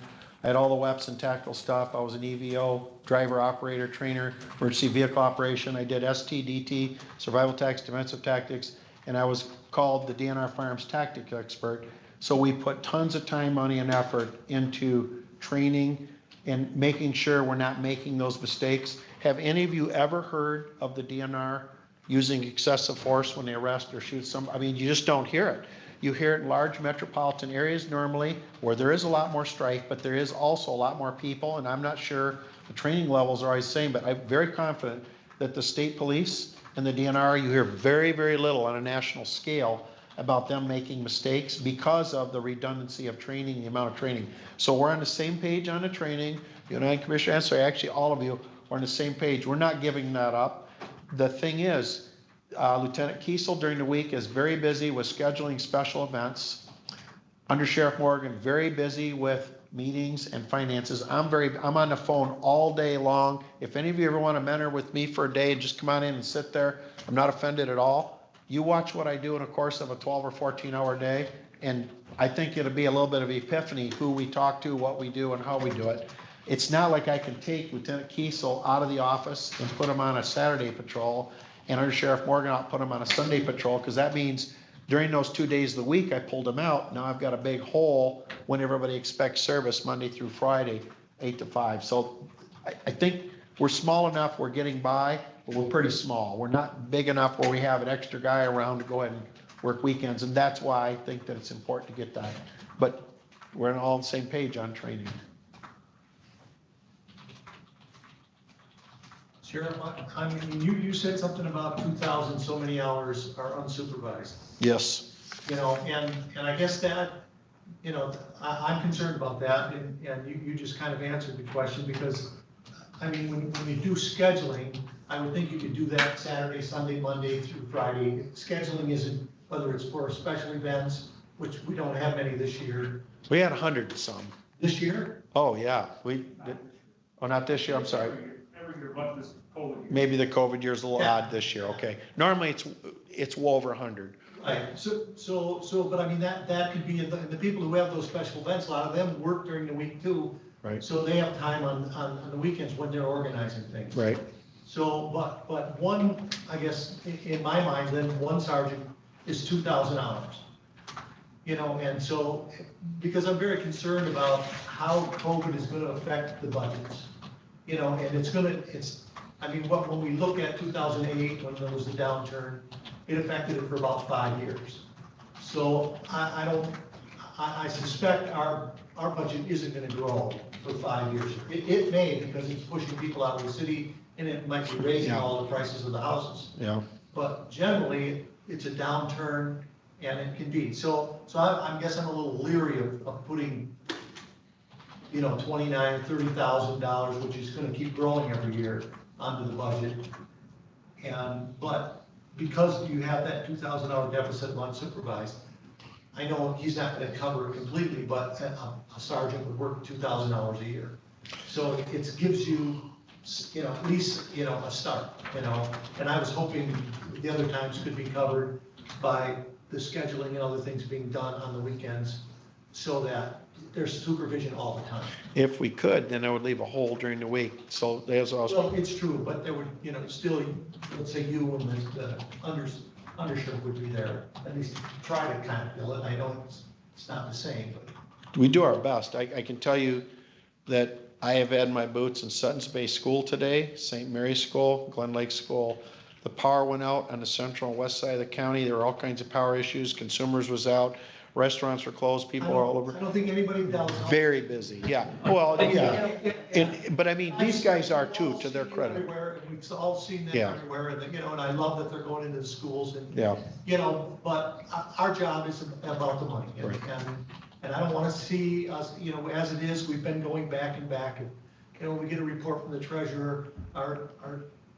I had all the weapons and tactical stuff. I was an EVO, driver, operator, trainer, emergency vehicle operation. I did STDT, survival tactics, defensive tactics, and I was called the DNR firearms tactic expert. So we put tons of time, money, and effort into training and making sure we're not making those mistakes. Have any of you ever heard of the DNR using excessive force when they arrest or shoot some? I mean, you just don't hear it. You hear it in large metropolitan areas normally where there is a lot more strife, but there is also a lot more people, and I'm not sure the training levels are always the same, but I'm very confident that the state police and the DNR, you hear very, very little on a national scale about them making mistakes because of the redundancy of training, the amount of training. So we're on the same page on the training. You and I, Commissioner Ansel, actually all of you are on the same page. We're not giving that up. The thing is, Lieutenant Kiesel during the week is very busy with scheduling special events. Under Sheriff Morgan, very busy with meetings and finances. I'm on the phone all day long. If any of you ever want to mentor with me for a day, just come on in and sit there. I'm not offended at all. You watch what I do in a course of a 12 or 14 hour day, and I think it'll be a little bit of epiphany, who we talk to, what we do, and how we do it. It's not like I can take Lieutenant Kiesel out of the office and put him on a Saturday patrol, and under Sheriff Morgan, I'll put him on a Sunday patrol, because that means during those 2 days of the week, I pulled him out. Now I've got a big hole when everybody expects service Monday through Friday, 8 to 5. So I think we're small enough, we're getting by, but we're pretty small. We're not big enough where we have an extra guy around to go ahead and work weekends, and that's why I think that it's important to get that. But we're all on the same page on training. Sheriff, I mean, you said something about 2,000 so many hours are unsupervised. Yes. You know, and I guess that, you know, I'm concerned about that, and you just kind of answered the question, because, I mean, when you do scheduling, I would think you could do that Saturday, Sunday, Monday through Friday. Scheduling isn't, whether it's for special events, which we don't have many this year. We had 100 and some. This year? Oh, yeah. We did. Oh, not this year, I'm sorry. Every year, but this COVID year. Maybe the COVID year's a little odd this year, okay. Normally, it's well over 100. Right, so, but I mean, that could be, and the people who have those special events, a lot of them work during the week too. Right. So they have time on the weekends when they're organizing things. Right. So, but one, I guess, in my mind, then one sergeant is 2,000 hours. You know, and so, because I'm very concerned about how COVID is gonna affect the budgets. You know, and I mean, when we look at 2008, when there was the downturn, it affected it for about 5 years. So I suspect our budget isn't gonna grow for 5 years. It may, because it's pushing people out of the city, and it might be raising all the prices of the houses. Yeah. But generally, it's a downturn, and it can be. So I guess I'm a little leery of putting, you know, $29,000 or $30,000, which is gonna keep growing every year, onto the budget. But because you have that 2,000 hour deficit unsupervised, I know he's not gonna cover it completely, but a sergeant would work 2,000 hours a year. So it gives you, you know, at least, you know, a start, you know. And I was hoping the other times could be covered by the scheduling and other things being done on the weekends, so that there's supervision all the time. If we could, then I would leave a hole during the week. So there's also. Well, it's true, but there would, you know, still, let's say you and the undersheriff would be there, at least try to kind of fill it. I know it's not the same, but. We do our best. I can tell you that I have had my boots in Sutton's Bay School today, St. Mary's School, Glen Lake School. The power went out on the central and west side of the county. There were all kinds of power issues. Consumers was out. Restaurants were closed. People are all over. I don't think anybody doubts. Very busy, yeah. Well, yeah. But I mean, these guys are too, to their credit. Everywhere, and we've all seen that Yeah. everywhere, and, you know, and I love that they're going into the schools and, Yeah. you know, but our job is about the money. And, Right. and I don't want to see us, you know, as it is, we've been going back and back. And, you know, we get a report from the treasurer, our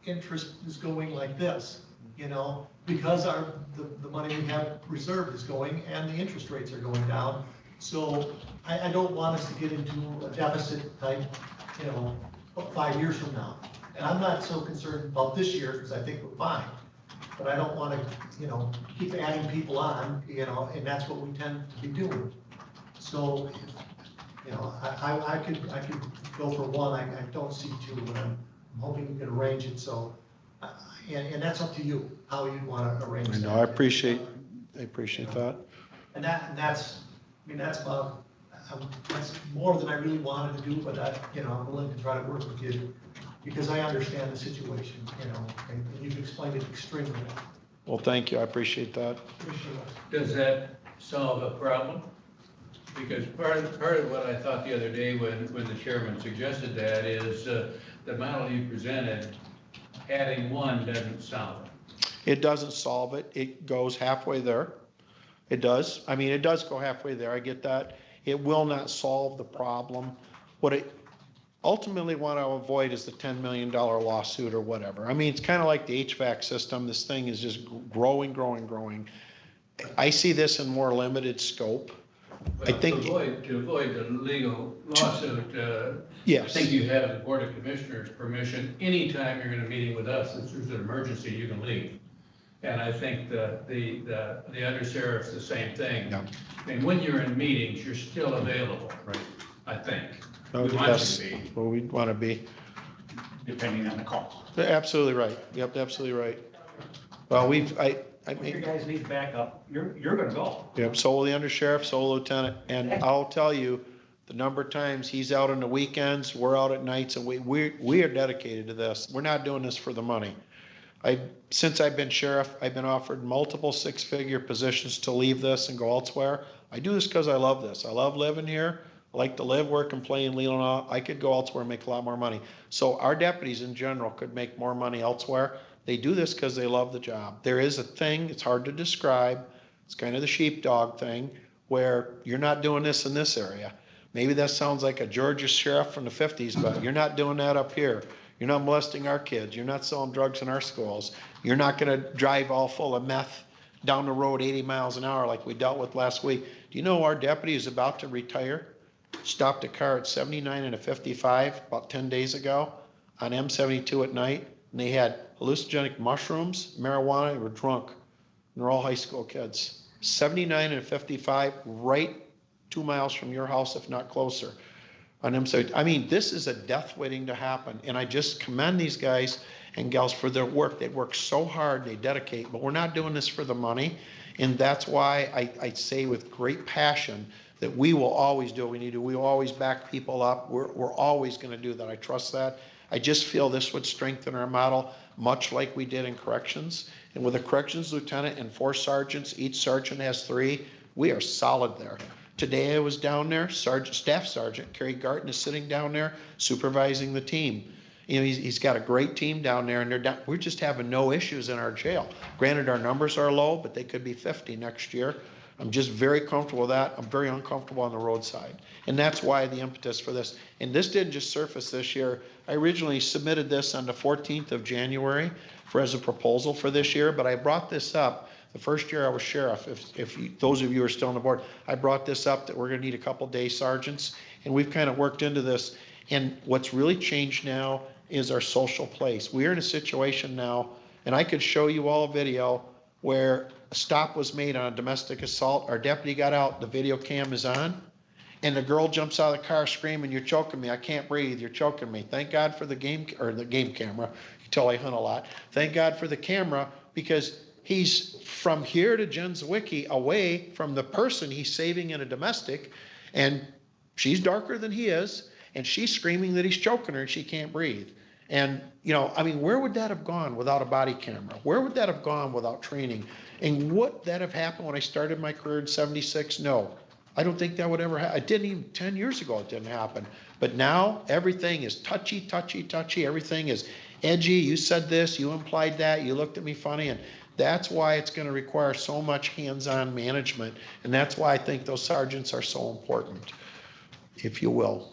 interest is going like this, you know, because the money we have reserved is going and the interest rates are going down. So I don't want us to get into a deficit type, you know, 5 years from now. And I'm not so concerned about this year, because I think we're fine. But I don't want to, you know, keep adding people on, you know, and that's what we tend to be doing. So, you know, I could go for one. I don't see two, but I'm hoping we can arrange it. So, and that's up to you, how you'd want to arrange I that. know, I appreciate that. And that's, I mean, that's about, that's more than I really wanted to do, but you know, I'm willing to try to work with you, because I understand the situation, you know, and you've explained it extremely well. Well, thank you, I appreciate that. Appreciate it. Does that solve a problem? Because part of what I thought the other day when the chairman suggested that is the model you presented, adding one doesn't solve it. It doesn't solve it, it goes halfway there. It does, I mean, it does go halfway there, I get that. It will not solve the problem. What I ultimately want to avoid is the $10 million lawsuit or whatever. I mean, it's kind of like the HVAC system, this thing is just growing. I see this in more limited scope. I think- To avoid the legal lawsuit, I Yes. think you have the Board of Commissioners' permission, anytime you're in a meeting with us, if there's an emergency, you can leave. And I think the undersheriff's the same thing. Yeah. I mean, when you're in meetings, you're still available, Right. I think. Oh, We want you yes, to be. well, we'd want to be. depending on the call. Absolutely right. Yep, absolutely right. Well, I If your mean, guys need backup, you're gonna go. yep, so will the undersheriff, so will lieutenant, and I'll tell you, the number of times he's out on the weekends, we're out at nights, and we are dedicated to this. We're not doing this for the money. Since I've been sheriff, I've been offered multiple six-figure positions to leave this and go elsewhere. I do this because I love this. I love living here. I like to live, work, and play in Leelanau. I could go elsewhere and make a lot more money. So our deputies in general could make more money elsewhere. They do this because they love the job. There is a thing, it's hard to describe. It's kind of the sheepdog thing, where you're not doing this in this area. Maybe that sounds like a Georgia sheriff from the 50s, but you're not doing that up here. You're not molesting our kids. You're not selling drugs in our schools. You're not going to drive all full of meth down the road 80 miles an hour like we dealt with last week. Do you know our deputy is about to retire? Stopped a car at 79 and a 55 about 10 days ago on M72 at night, and they had hallucinogenic mushrooms, marijuana. They were drunk. And they're all high school kids. 79 and 55, right 2 miles from your house, if not closer. On M72. I mean, this is a death waiting to happen, and I just commend these guys and gals for their work. They work so hard, they dedicate, but we're not doing this for the money, and that's why I say with great passion that we will always do what we need to. We will always back people up. We're always going to do that. I trust that. I just feel this would strengthen our model, much like we did in corrections. And with a corrections lieutenant and 4 sergeants, each sergeant has 3, we are solid there. Today I was down there, Staff Sergeant Kerry Garton is sitting down there supervising the team. You know, he's got a great team down there, and we're just having no issues in our jail. Granted, our numbers are low, but they could be 50 next year. I'm just very comfortable with that. I'm very uncomfortable on the roadside. And that's why the impetus for this. And this didn't just surface this year. I originally submitted this on the 14th of January as a proposal for this year, but I brought this up the first year I was sheriff. Those of you are still on the board, I brought this up that we're going to need a couple day sergeants, and we've kind of worked into this. And what's really changed now is our social place. We are in a situation now, and I could show you all a video where a stop was made on a domestic assault. Our deputy got out, the video cam is on, and the girl jumps out of the car screaming, "You're choking me, I can't breathe, you're choking me." Thank God for the game camera. You can tell I hunt a lot. Thank God for the camera, because he's from here to Jenswicki, away from the person he's saving in a domestic, and she's darker than he is, and she's screaming that he's choking her and she can't breathe. And, you know, I mean, where would that have gone without a body camera? Where would that have gone without training? And would that have happened when I started my career in '76? No, I don't think that would ever happen. It didn't even 10 years ago, it didn't happen. But now everything is touchy, touchy, touchy. Everything is edgy. You said this, you implied that, you looked at me funny. And that's why it's going to require so much hands-on management. And that's why I think those sergeants are so important, if you will.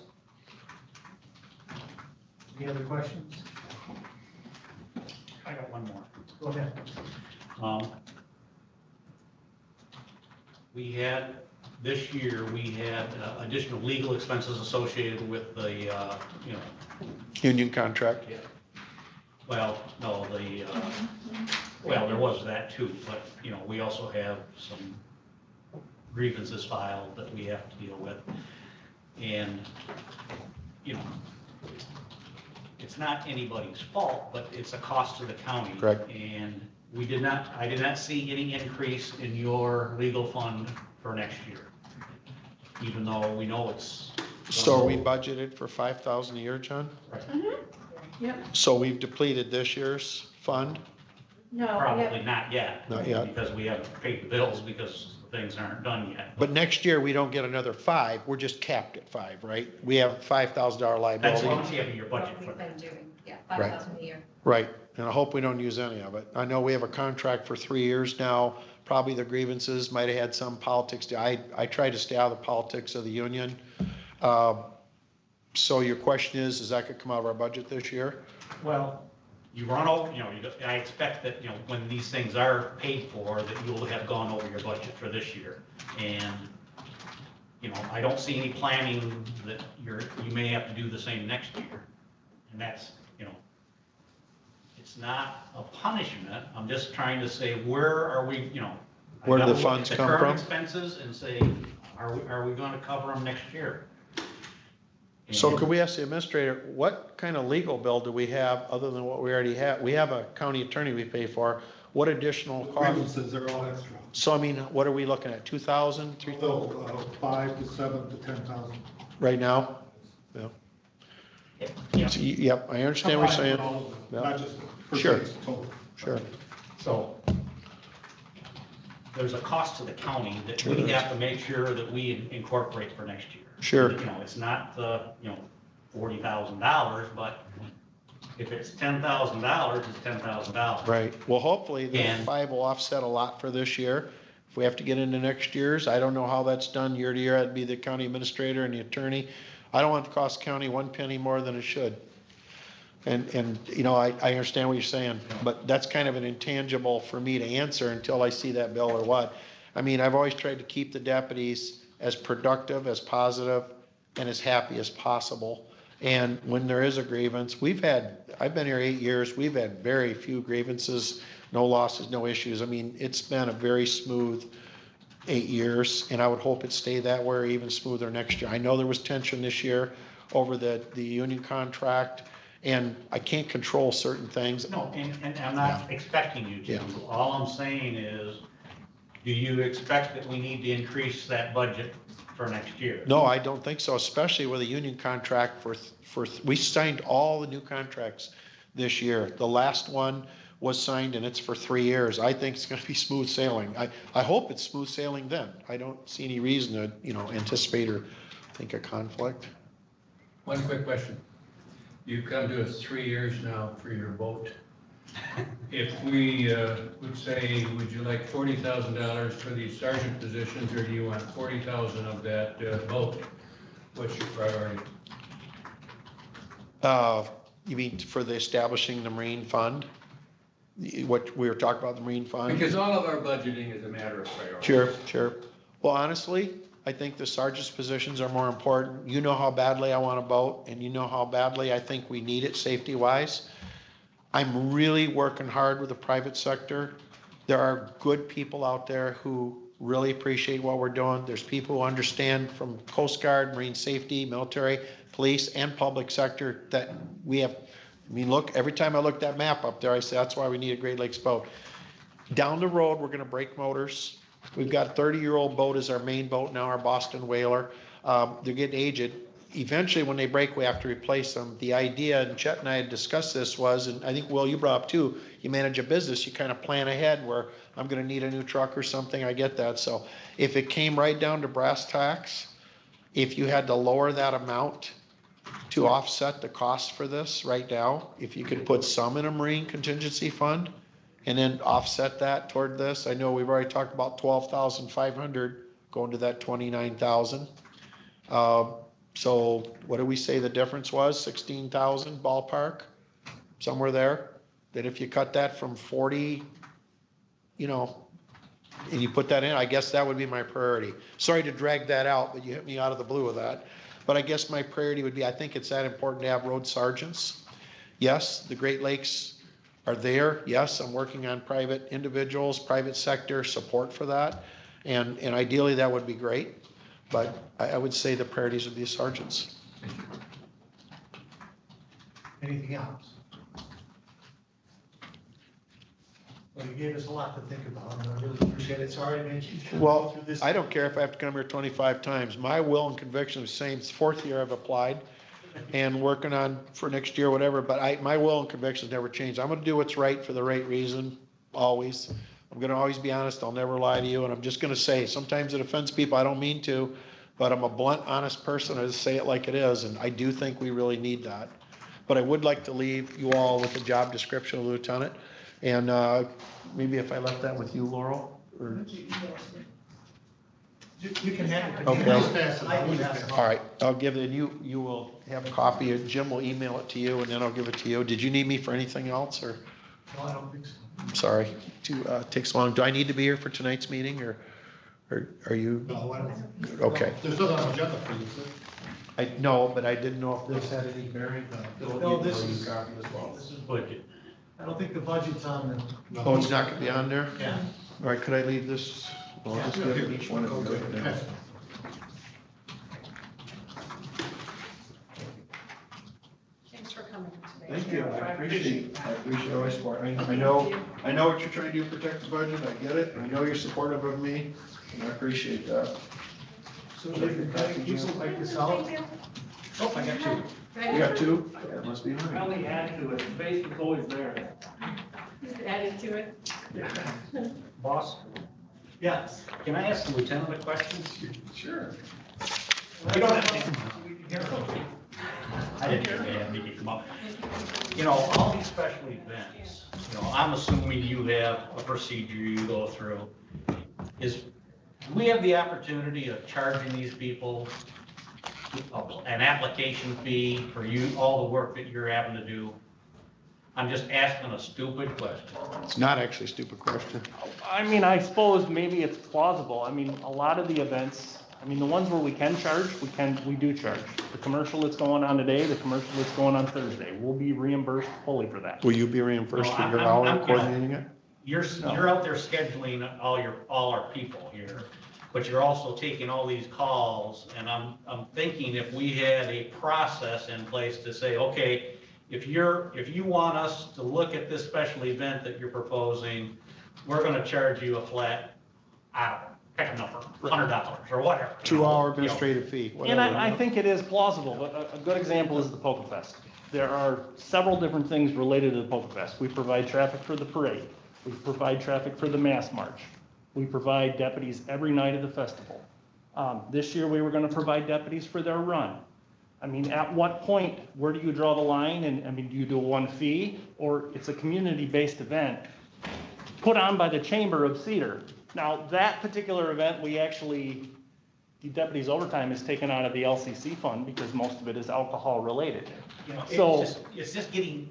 Any other questions? I got one more. Go ahead. This year, we had additional legal expenses associated with the, Union contract. yeah. Well, no, well, there was that too, but, we also have some grievances filed that we have to deal with. And, it's not anybody's fault, but it's a cost to the county. Correct. And I did not see any increase in your legal fund for next year, even though we know it's. So are we budgeted for 5,000 a year, John? Right. Yep. So we've depleted this year's fund? No, we Probably have, not yet. Not yet. Because we haven't paid the bills because things aren't done yet. But next year, we don't get another 5, we're just capped at 5, right? We have $5,000 That's liability. what you have in your budget What for we've that. been doing, yeah, 5,000 a year. Right, and I hope we don't use any of it. I know we have a contract for 3 years now, probably the grievances might have had some politics. I try to stay out of the politics of the union. So your question is that could come out of our budget this year? Well, you run over, I expect that, when these things are paid for, that you'll have gone over your budget for this year. And you know, I don't see any planning that you may have to do the same next year. And that's, you know, it's not a punishment, I'm just trying to say, where are we, you know? I Where do gotta the look funds at come current from? expenses and say, are we gonna cover them next year? So And- could we ask the administrator, what kind of legal bill do we have other than what we already have? We have a county attorney we pay for. What additional The costs? grievances are all extra. So I mean, what are we looking at? 2,000, 3,000 5 to 7 to 10,000. right now? Yeah. Yeah. So, Yep, I understand what you're saying. Combined for all of them, Yeah. Not just for Sure. things total. Sure. So there's a cost to the county that Sure we there is. have to make sure that we incorporate for next year. Sure. You know, it's not the, you know, $40,000, but if it's $10,000, it's $10,000. Right. Well, hopefully the And- 5 will offset a lot for this year. If we have to get into next year's, I don't know how that's done year to year. That'd be the county administrator and the attorney. I don't want it to cost county 1 penny more than it should. And, you know, I understand what you're saying, but that's kind of an intangible for me to answer until I see that bill or what. I mean, I've always tried to keep the deputies as productive, as positive, and as happy as possible. And when there is a grievance, I've been here 8 years, we've had very few grievances, no losses, no issues. I mean, it's been a very smooth 8 years, and I would hope it stay that way or even smoother next year. I know there was tension this year over the union contract, and I can't control certain things. No, and I'm not expecting you to. Yeah. All I'm saying is, do you expect that we need to increase that budget for next year? No, I don't think so, especially with a union contract we signed all the new contracts this year. The last one was signed and it's for 3 years. I think it's gonna be smooth sailing. I hope it's smooth sailing then. I don't see any reason to, you know, anticipate or think a conflict. One quick question. You've come to us 3 years now for your vote. If we would say, would you like $40,000 for these sergeant positions, or do you want 40,000 of that vote? What's your priority? You mean for the establishing the Marine Fund? What we were talking about, the Marine Fund? Because all of our budgeting is a matter of priority. Sure. Well, honestly, I think the sergeant's positions are more important. You know how badly I want to vote, and you know how badly I think we need it safety-wise. I'm really working hard with the private sector. There are good people out there who really appreciate what we're doing. There's people who understand from Coast Guard, Marine Safety, military, police, and public sector that we have. I mean, look, every time I look at that map up there, I say, that's why we need a Great Lakes boat. Down the road, we're gonna break motors. We've got a 30-year-old boat as our main boat now, our Boston Whaler. They're getting aged. Eventually, when they break, we have to replace them. The idea, and Chet and I had discussed this, was, and I think, Will, you brought up too, you manage a business, you kind of plan ahead where I'm gonna need a new truck or something, I get that. So if it came right down to brass tacks, if you had to lower that amount to offset the cost for this right now, if you could put some in a Marine contingency fund and then offset that toward this, I know we've already talked about 12,500 going to that 29,000. So what do we say the difference was? 16,000 ballpark, somewhere there. That if you cut that from 40, you know, and you put that in, I guess that would be my priority. Sorry to drag that out, but you hit me out of the blue with that. But I guess my priority would be, I think it's that important to have road sergeants. Yes, the Great Lakes are there. Yes, I'm working on private individuals, private sector support for that. And ideally that would be great. But I would say the priorities would be sergeants. Anything else? Well, you gave us a lot to think about, and I really appreciate it. Sorry, man. Well, through this. I don't care if I have to come here 25 times. My will and conviction is the same. It's 4th year I've applied and working on for next year, whatever, but my will and convictions never change. I'm gonna do what's right for the right reason, always. I'm gonna always be honest. I'll never lie to you. And I'm just gonna say, sometimes it offends people. I don't mean to, but I'm a blunt, honest person. I just say it like it is. And I do think we really need that. But I would like to leave you all with a job description of lieutenant. And maybe if I left that with you, Laurel, or? You can have it. Okay. Just pass it. I would pass it. All right, I'll give it, you will have a copy, or Jim will email it to you, and then I'll give it to you. Did you need me for anything else, or? No, I don't think so. I'm sorry to take so long. Do I need to be here for tonight's meeting, or Are you, No, I don't. okay. There's nothing on the agenda for you, is there? No, but I didn't know if this had any bearing. No, this is- Copy as well. This is budget. I don't think the budget's on the. Oh, it's not gonna be on there? Yeah. All right, could I leave this? Well, I'll just give each one of them right now. Thanks for coming today. Thank you, I appreciate all your support. I know what you're trying to do, protect the budget, I get it, I know you're supportive of me, and I appreciate that. So they can kind of keep it like this out. Oh, I got two. You got two? That must be I mine. only add to it, space is always there. Added to it. Boss? Yes. Can I ask the lieutenant a question? Sure. You don't have to. I didn't hear they had me come up. You know, all these special events, you know, I'm assuming you have a procedure you go through. Do we have the opportunity of charging these people an application fee for all the work that you're having to do? I'm just asking a stupid question. It's not actually a stupid question. I mean, I suppose maybe it's plausible. I mean, a lot of the events, I mean, the ones where we can charge, we do charge. The commercial that's going on today, the commercial that's going on Thursday, we'll be reimbursed fully for that. Will you be reimbursed for No, your I'm- hour I'm- coordinating it? You're out there scheduling all our people here, but you're also taking all these calls, and I'm thinking if we had a process in place to say, okay, if you want us to look at this special event that you're proposing, we're gonna charge you a flat, I don't know, pick a number, $100 or whatever. 2-hour administrative fee, And whatever. I think it is plausible, but a good example is the Polka Fest. There are several different things related to the Polka Fest. We provide traffic for the parade. We provide traffic for the mass march. We provide deputies every night of the festival. This year, we were gonna provide deputies for their run. I mean, at what point, where do you draw the line? And I mean, do you do one fee, or it's a community-based event put on by the Chamber of Cedar? Now, that particular event, the deputies' overtime is taken out of the LCC fund because most of it is alcohol-related. You know, So- it's just getting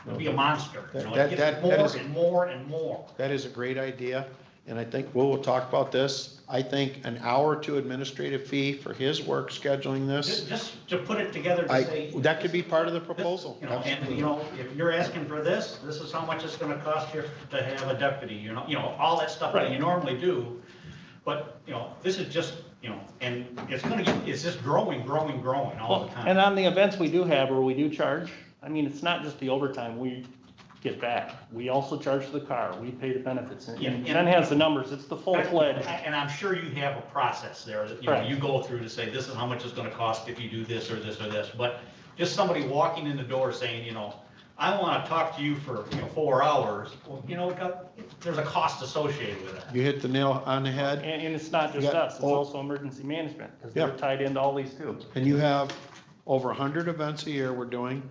to be a monster, you know, That- it that- gets that more is- and more and more. That is a great idea, and I think we'll talk about this. I think an hour or two administrative fee for his work scheduling this, Just to put it together to say. that could be part of the proposal. You know, and, you know, if you're asking for this is how much it's gonna cost you to have a deputy, you know, all that stuff that you normally do. But, you know, this is just, you know, and it's just growing all the time. And on the events we do have where we do charge, I mean, it's not just the overtime we get back. We also charge the car, we pay the benefits, and Jen has the numbers, it's the full-fledged. And I'm sure you have a process there that, you know, you go through to say, this is how much it's gonna cost if you do this or this or this. But just somebody walking in the door saying, you know, I wanna talk to you for, 4 hours, well, you know, there's a cost associated with that. You hit the nail on the head, And it's not just Yeah. us, it's also emergency management, because they're Yeah. tied into all these too. and you have over 100 events a year we're doing,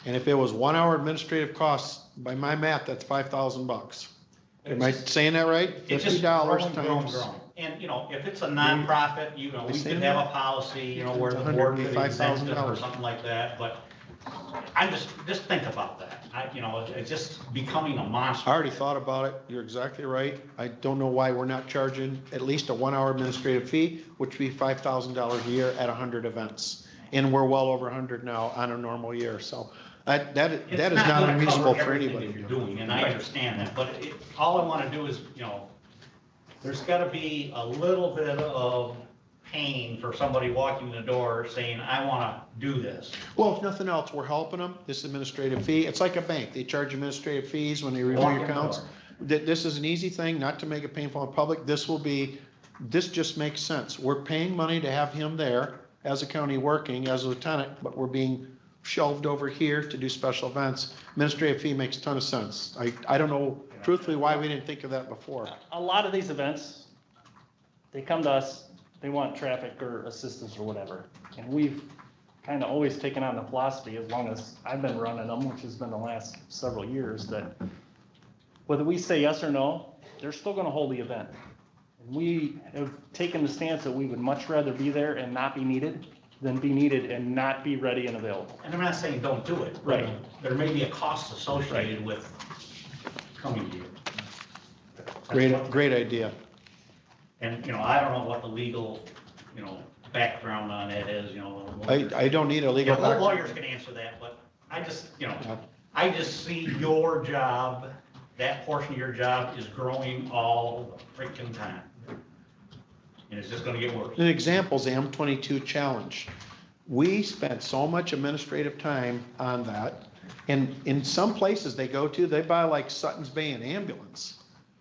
and if it was 1 hour administrative costs, by my math, that's $5,000. Am I saying that right? It's just $50 growing. times. And, you know, if it's a nonprofit, you know, we could have a policy, you know, where the board could exempt it or something like that, but I'm just think about that. You know, it's just becoming a I monster. already thought about it, you're exactly right. I don't know why we're not charging at least a 1 hour administrative fee, which would be $5,000 a year at 100 events. And we're well over 100 now on a normal year, so that is It's not gonna cover unreasonable for everything anybody that to you're do. doing, and I understand that, but all I wanna do is, you know, there's gotta be a little bit of pain for somebody walking in the door saying, I wanna do this. Well, if nothing else, we're helping them, this administrative fee, it's like a bank, they charge administrative fees when they review Walk your in the accounts. door. This is an easy thing, not to make it painful in public, this just makes sense. We're paying money to have him there as a county working, as a lieutenant, but we're being shelved over here to do special events. Administrative fee makes a ton of sense. I don't know truthfully why we didn't think of that before. A lot of these events, they come to us, they want traffic or assistance or whatever. And we've kind of always taken on the philosophy, as long as I've been running them, which has been the last several years, that whether we say yes or no, they're still going to hold the event. And we have taken the stance that we would much rather be there and not be needed than be needed and not be ready and available. And I'm not saying don't do it. Right. There may be a cost associated with coming here. Great idea. And, I don't know what the legal, background on that is, I don't need a legal Yeah, background. lawyers can answer that, but I just, I just see your job, that portion of your job is growing all the freaking time. And it's just gonna get worse. An example is the M22 challenge. We spent so much administrative time on that. And in some places they go to, they buy like Sutton's Bay an ambulance.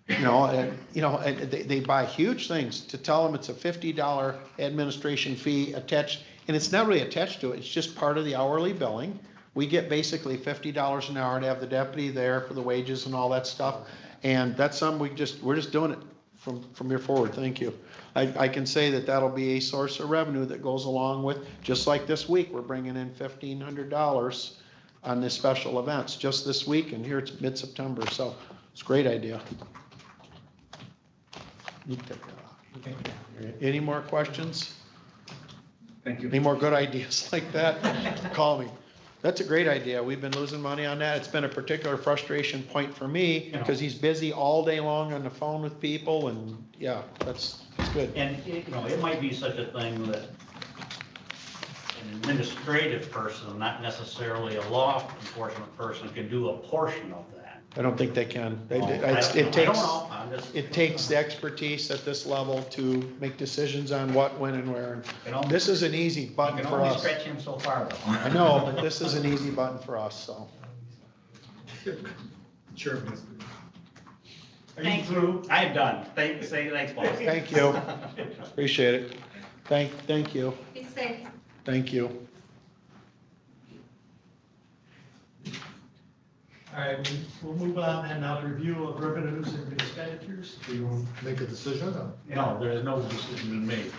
And they buy huge things to tell them it's a $50 administration fee attached, and it's not really attached to it, it's just part of the hourly billing. We get basically $50 an hour to have the deputy there for the wages and all that stuff. And that's something we're just doing it from here forward, thank you. I can say that that'll be a source of revenue that goes along with, just like this week, we're bringing in $1,500 on this special events, just this week, and here it's mid-September, so it's a great idea. You can take that off. All right, any more questions? Thank you. Any more good ideas like that? Call me. That's a great idea. We've been losing money on that. It's been a particular frustration point for me because he's busy all day long on the phone with people, and yeah, that's good. And, it might be such a thing that an administrative person, not necessarily a law enforcement person, can do a portion of that. I don't think they can. I don't know. It takes the expertise at this level to make decisions on what, when, and where. This is an easy button You can for only us. stretch him so far, though. I know, but this is an easy button for us, so. Sure. Thank you. I'm done. Thanks, boss. Thank you. Appreciate it. Thank you. Be safe. Thank you. All right, we'll move on and now review of revenues and expenditures. Do you want to make a decision? Or? No, there is no decision being made.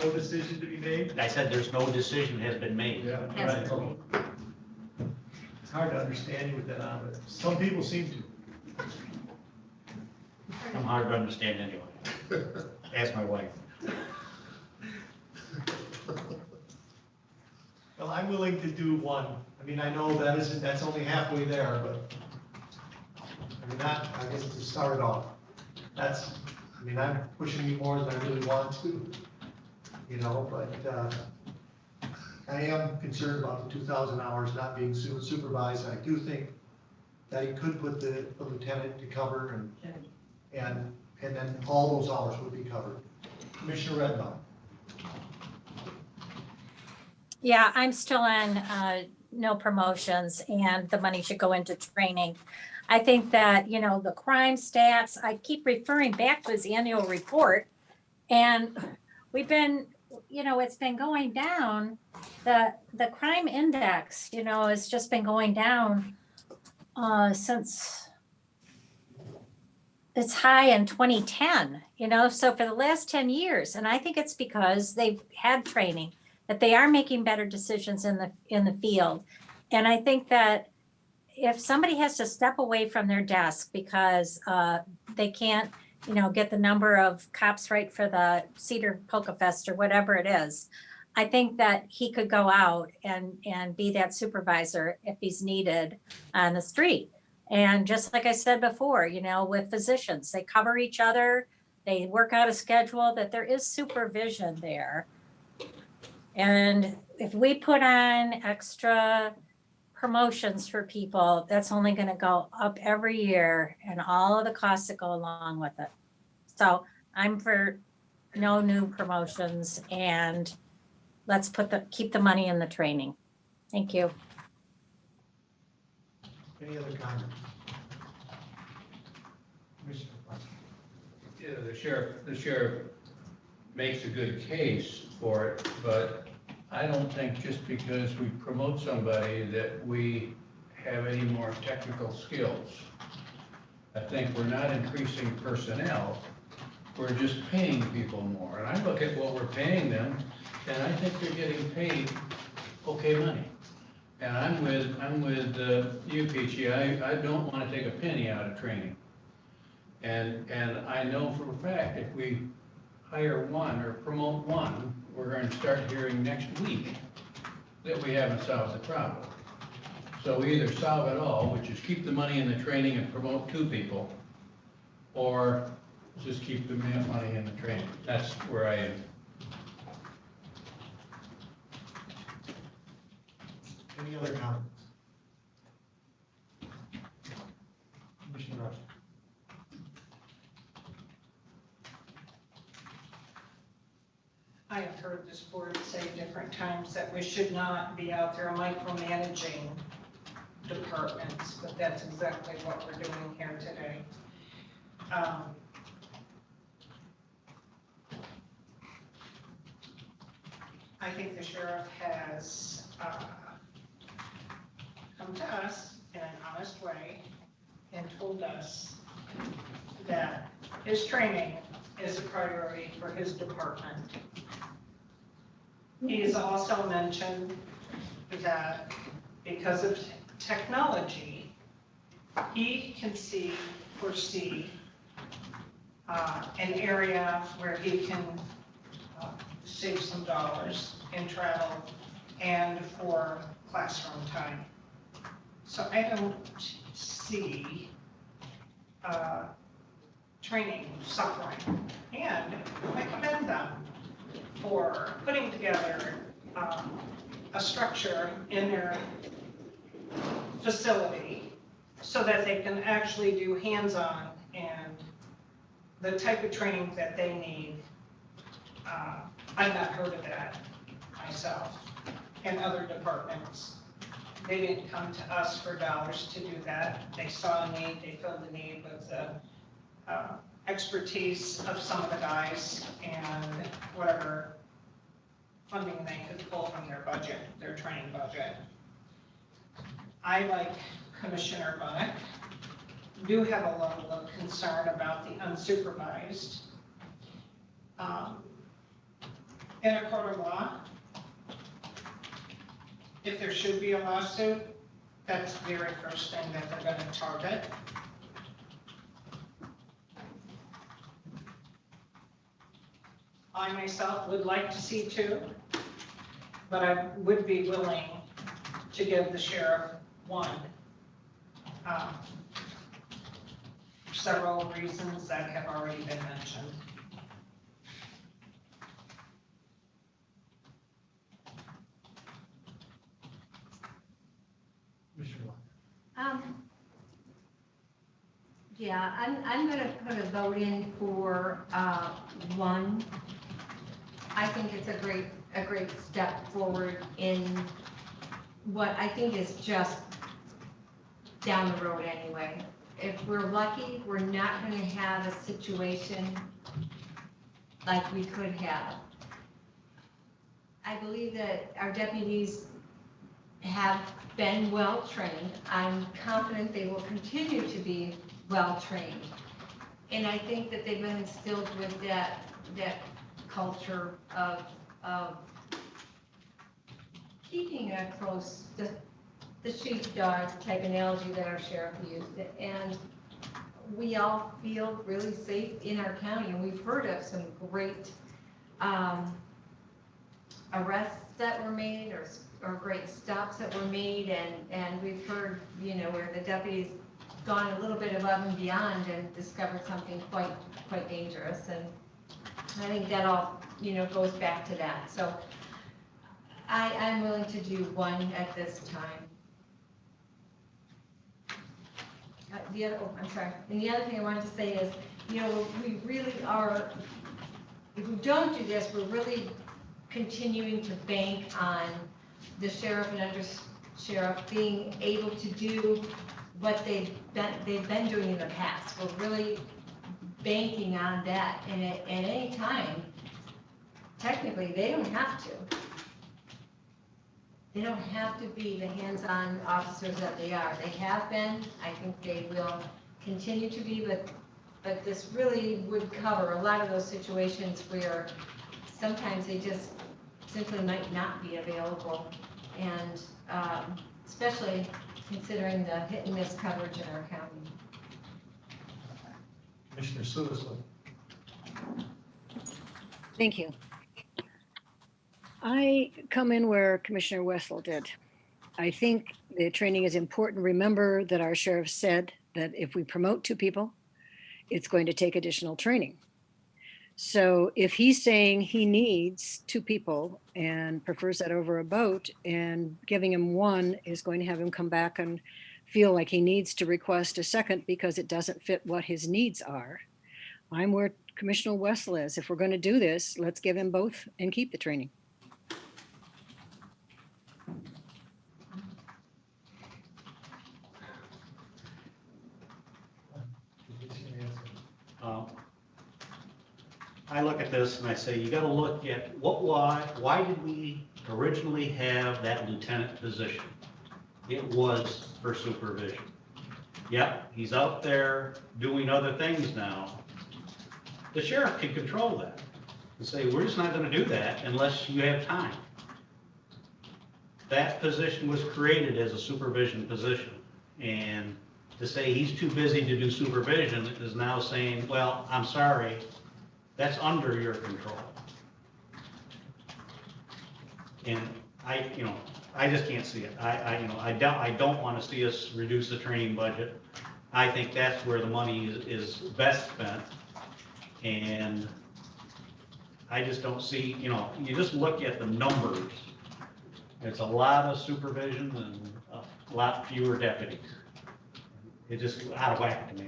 No decision to be made? I said there's no decision has been made. Yeah. Hasn't Right. been It's hard to understand you with that on, but some people seem to. I'm hard to understand anyway. Ask my wife. Well, I'm willing to do one. I mean, I know that's only halfway there, but I guess to start off, I'm pushing you more than I really want to, but I am concerned about the 2,000 hours not being supervised. I do think that he could put the lieutenant to cover and then all those hours would be covered. Commissioner Redbaum. Yeah, I'm still on no promotions, and the money should go into training. I think that, the crime stats, I keep referring back to his annual report, and we've been, it's been going down. The crime index, has just been going down since it's high in 2010, so for the last 10 years. And I think it's because they've had training, that they are making better decisions in the field. And I think that if somebody has to step away from their desk because they can't, get the number of cops right for the Cedar Polka Fest or whatever it is, I think that he could go out and be that supervisor if he's needed on the street. And just like I said before, with physicians, they cover each other, they work out a schedule, that there is supervision there. And if we put on extra promotions for people, that's only going to go up every year and all of the costs that go along with it. So I'm for no new promotions, and let's keep the money in the training. Thank you. Any other comments? Commissioner Fletcher. Yeah, the sheriff makes a good case for it, but I don't think just because we promote somebody that we have any more technical skills. I think we're not increasing personnel, we're just paying people more. And I look at what we're paying them, and I think they're getting paid okay money. And I'm with you, Peachy. I don't want to take a penny out of training. And I know for a fact if we hire one or promote one, we're going to start hearing next week that we haven't solved the problem. So we either solve it all, which is keep the money in the training and promote two people, or just keep the money in the training. That's where I am. Any other comments? Commissioner Rush. I have heard this board say different times that we should not be out there micromanaging departments, but that's exactly what we're doing here today. I think the sheriff has come to us in an honest way and told us that his training is a priority for his department. He has also mentioned that because of technology, he can foresee an area where he can save some dollars in travel and for classroom time. So I don't see training suffering, and I commend them for putting together a structure in their facility so that they can actually do hands-on and the type of training that they need. I've not heard of that myself in other departments. They didn't come to us for dollars to do that. They saw a need, they filled the need with the expertise of some of the guys and whatever funding they could pull from their budget, their training budget. I, like Commissioner Bunnick, do have a level of concern about the unsupervised. In a court of law, if there should be a lawsuit, that's the very first thing that they're going to target. I myself would like to see two, but I would be willing to give the sheriff one. Several reasons that have already been mentioned. Yeah, I'm gonna put a vote in for, one. I think it's a great step forward in what I think is just down the road anyway. If we're lucky, we're not gonna have a situation like we could have. I believe that our deputies have been well-trained. I'm confident they will continue to be well-trained. And I think that they've been instilled with that culture of keeping a close, the sheepdog type analogy that our sheriff used. And we all feel really safe in our county, and we've heard of some great arrests that were made or great stops that were made, and we've heard, where the deputies gone a little bit above and beyond and discovered something quite dangerous. And I think that all, goes back to that. So I'm willing to do one at this time. I'm sorry. And the other thing I wanted to say is, we really are, if we don't do this, we're really continuing to bank on the sheriff and under sheriff being able to do what they've been doing in the past. We're really banking on that, and at any time, technically, they don't have to. They don't have to be the hands-on officers that they are. They have been. I think they will continue to be, but this really would cover a lot of those situations where sometimes they just simply might not be available, and especially considering the hit and miss coverage in our county. Commissioner Suisley. Thank you. I come in where Commissioner Wessel did. I think the training is important. Remember that our sheriff said that if we promote two people it's going to take additional training. So if he's saying he needs 2 people and prefers that over a boat, and giving him 1 is going to have him come back and feel like he needs to request a second because it doesn't fit what his needs are, I'm where Commissioner Wessel is. If we're going to do this, let's give him both and keep the training. I look at this and I say, you gotta look at why did we originally have that lieutenant position? It was for supervision. Yep, he's out there doing other things now. The sheriff can control that and say, we're just not gonna do that unless you have time. That position was created as a supervision position, and to say he's too busy to do supervision is now saying, well, I'm sorry, that's under your control. And I just can't see it. I don't want to see us reduce the training budget. I think that's where the money is best spent. And I just don't see, you just look at the numbers. It's a lot of supervision and a lot fewer deputies. It's just out of whack to me.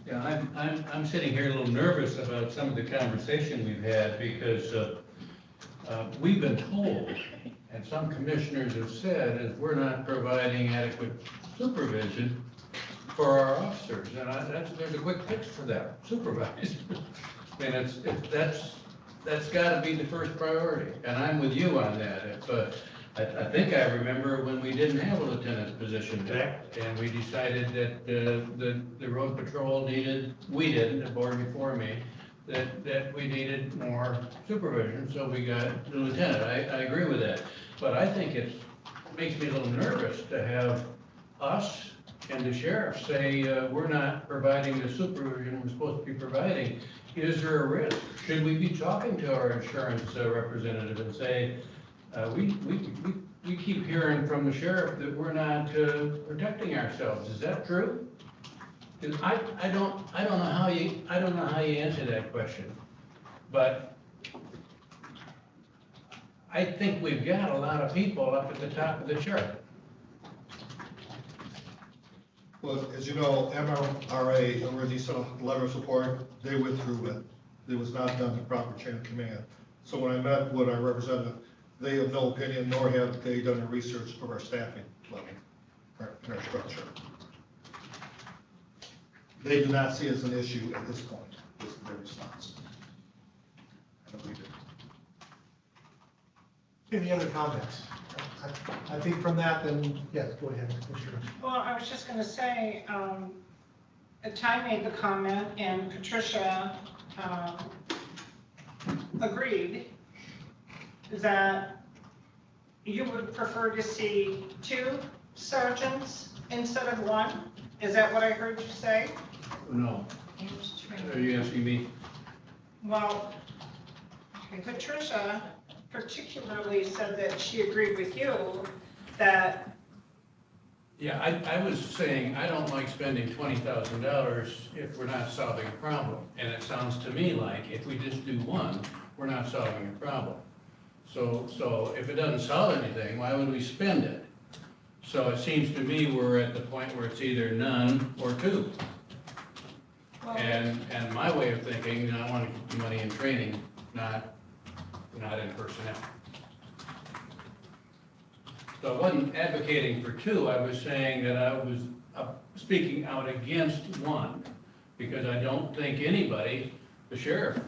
Yeah, I'm sitting here a little nervous about some of the conversation we've had because we've been told, and some commissioners have said, is we're not providing adequate supervision for our officers. And there's a quick fix for that, supervise. I mean, that's got to be the first priority, and I'm with you on that. If I think I remember when we didn't have a lieutenant's position back, and we decided that the road patrol needed, we didn't, the board before me, that we needed more supervision, so we got the lieutenant. I agree with that. But I think it makes me a little nervous to have us and the sheriff say, we're not providing the supervision we're supposed to be providing. Is there a risk? Should we be talking to our insurance representative and say, we keep hearing from the sheriff that we're not protecting ourselves. Is that true? Because I don't know how you answer that question, but I think we've got a lot of people up at the top of the chart. Well, as you know, MRA, where they sent a letter of support, they withdrew it. It was not done the proper chain of command. So when I met with our representative, they have no opinion, nor have they done the research of our staffing level, in our structure. They do not see it as an issue at this point, is their response. I believe it. Any other comments? I think from that, then, yes, go ahead, Commissioner. Well, I was just going to say, Ty made the comment and Patricia agreed that you would prefer to see 2 sergeants instead of 1? Is that what I heard you say? No. Are you asking me? Well, Patricia particularly said that she agreed with you that. Yeah, I was saying, I don't like spending $20,000 if we're not solving a problem. And it sounds to me like if we just do 1, we're not solving a problem. So if it doesn't solve anything, why would we spend it? So it seems to me we're at the point where it's either none or 2. And my way of thinking, I want to keep the money in training, not in personnel. So I wasn't advocating for 2, I was saying that I was speaking out against 1, because I don't think anybody, the sheriff,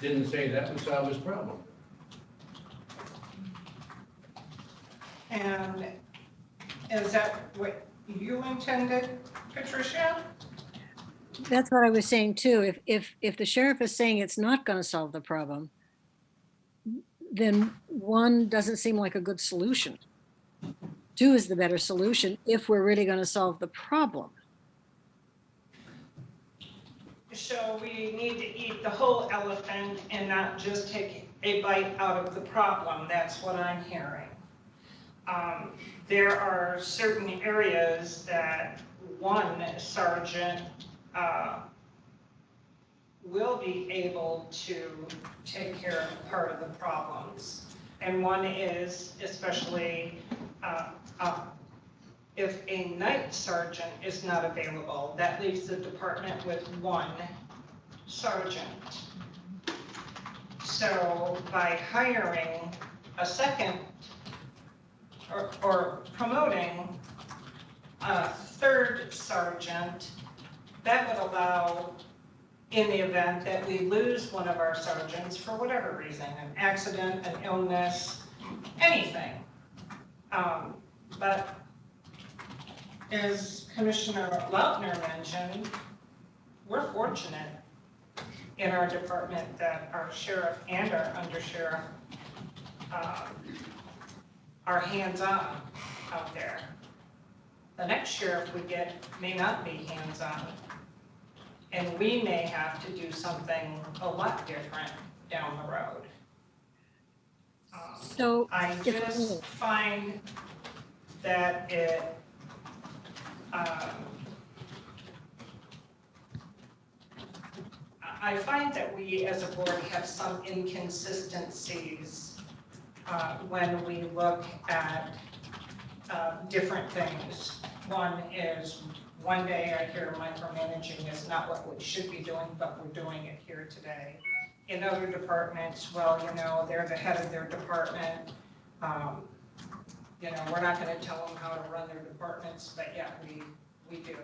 didn't say that would solve his problem. And is that what you intended, Patricia? That's what I was saying too. If the sheriff is saying it's not going to solve the problem, then 1 doesn't seem like a good solution. 2 is the better solution if we're really going to solve the problem. So we need to eat the whole elephant and not just take a bite out of the problem. That's what I'm hearing. there are certain areas that one sergeant will be able to take care of part of the problems. And one is especially if a night sergeant is not available, that leaves the department with one sergeant. So by hiring a second or promoting a third sergeant, that would allow, in the event that we lose one of our sergeants for whatever reason, an accident, an illness, anything. But as Commissioner Lautner mentioned, we're fortunate in our department that our sheriff and our undersheriff are hands-on out there. The next sheriff we get may not be hands-on, and we may have to do something a lot different down the road. So I just find that it, I find that we as a board have some inconsistencies when we look at different things. One is, one day I hear micromanaging is not what we should be doing, but we're doing it here today. In other departments, well, you know, they're the head of their department. You know, we're not going to tell them how to run their departments, but yeah, we do.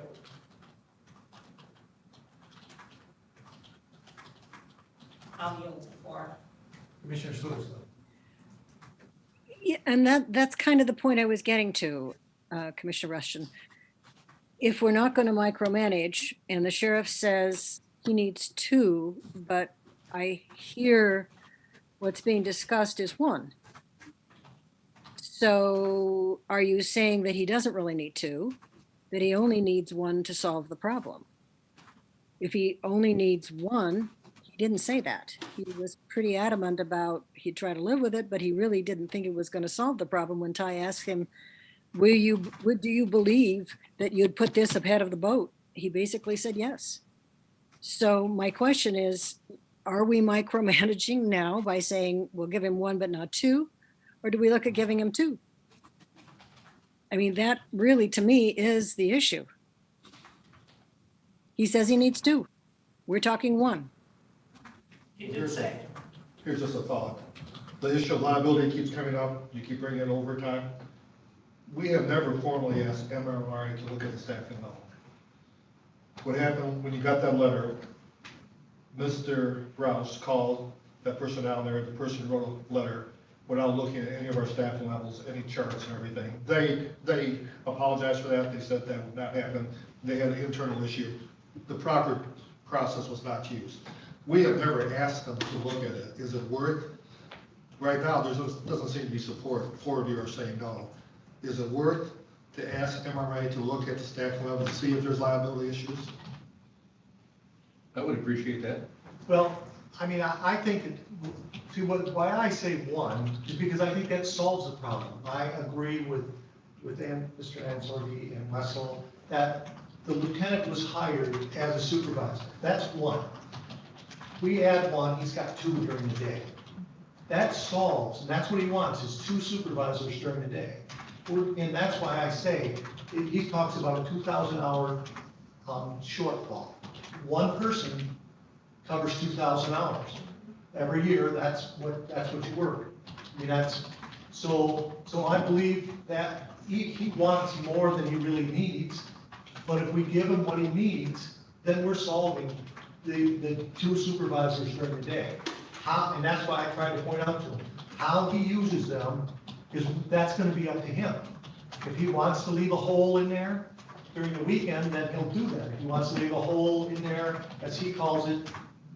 I'll yield the floor. Commissioner Sulis. Yeah, and that's kind of the point I was getting to, Commissioner Rushton. If we're not going to micromanage and the sheriff says he needs two, but I hear what's being discussed is one. So are you saying that he doesn't really need two, that he only needs one to solve the problem? If he only needs one, he didn't say that. He was pretty adamant about he'd try to live with it, but he really didn't think it was going to solve the problem. When Ty asked him, do you believe that you'd put this ahead of the boat? He basically said yes. So my question is, are we micromanaging now by saying we'll give him one but not two? Or do we look at giving him two? I mean, that really, to me, is the issue. He says he needs two. We're talking one. He did say. Here's just a thought. The issue of liability keeps coming up. You keep bringing in overtime. We have never formally asked MRI to look at the staffing level. What happened when you got that letter, Mr. Roush called that person down there, the person who wrote a letter without looking at any of our staffing levels, any charts and everything. They apologized for that. They said that would not happen. They had an internal issue. The proper process was not used. We have never asked them to look at it. Is it worth? Right now, there doesn't seem to be support. 4 of you are saying no. Is it worth to ask MRA to look at the staffing level to see if there's liability issues? I would appreciate that. Well, I mean, I think, why I say one is because I think that solves the problem. I agree with Mr. Ansorgi and Russell that the lieutenant was hired as a supervisor. That's one. We add one, he's got two during the day. That solves, and that's what he wants, is two supervisors during the day. And that's why I say, he talks about a 2,000-hour shortfall. One person covers 2,000 hours. Every year, that's what you work. I mean, that's, so I believe that he wants more than he really needs, but if we give him what he needs, then we're solving the two supervisors during the day. How, and that's why I tried to point out to him, how he uses them that's gonna be up to him. If he wants to leave a hole in there during the weekend, then he'll do that. If he wants to leave a hole in there, as he calls it,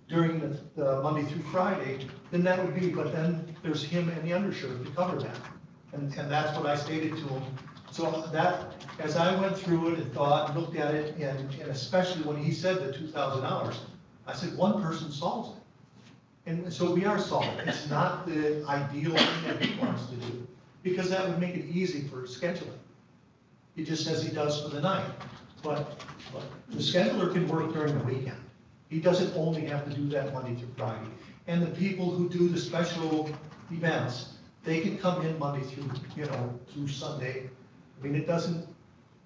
during the Monday through Friday, then that would be, but then there's him and the undersheriff to cover that. And that's what I stated to him. So that, as I went through it and thought, and looked at it, and especially when he said the 2,000 hours, I said, one person solves it. And so we are solving it. It's not the ideal thing that he wants to do. because that would make it easy for scheduling. He just says he does for the night, but the scheduler can work during the weekend. He doesn't only have to do that Monday through Friday. And the people who do the special events, they can come in Monday through, through Sunday. I mean, it doesn't,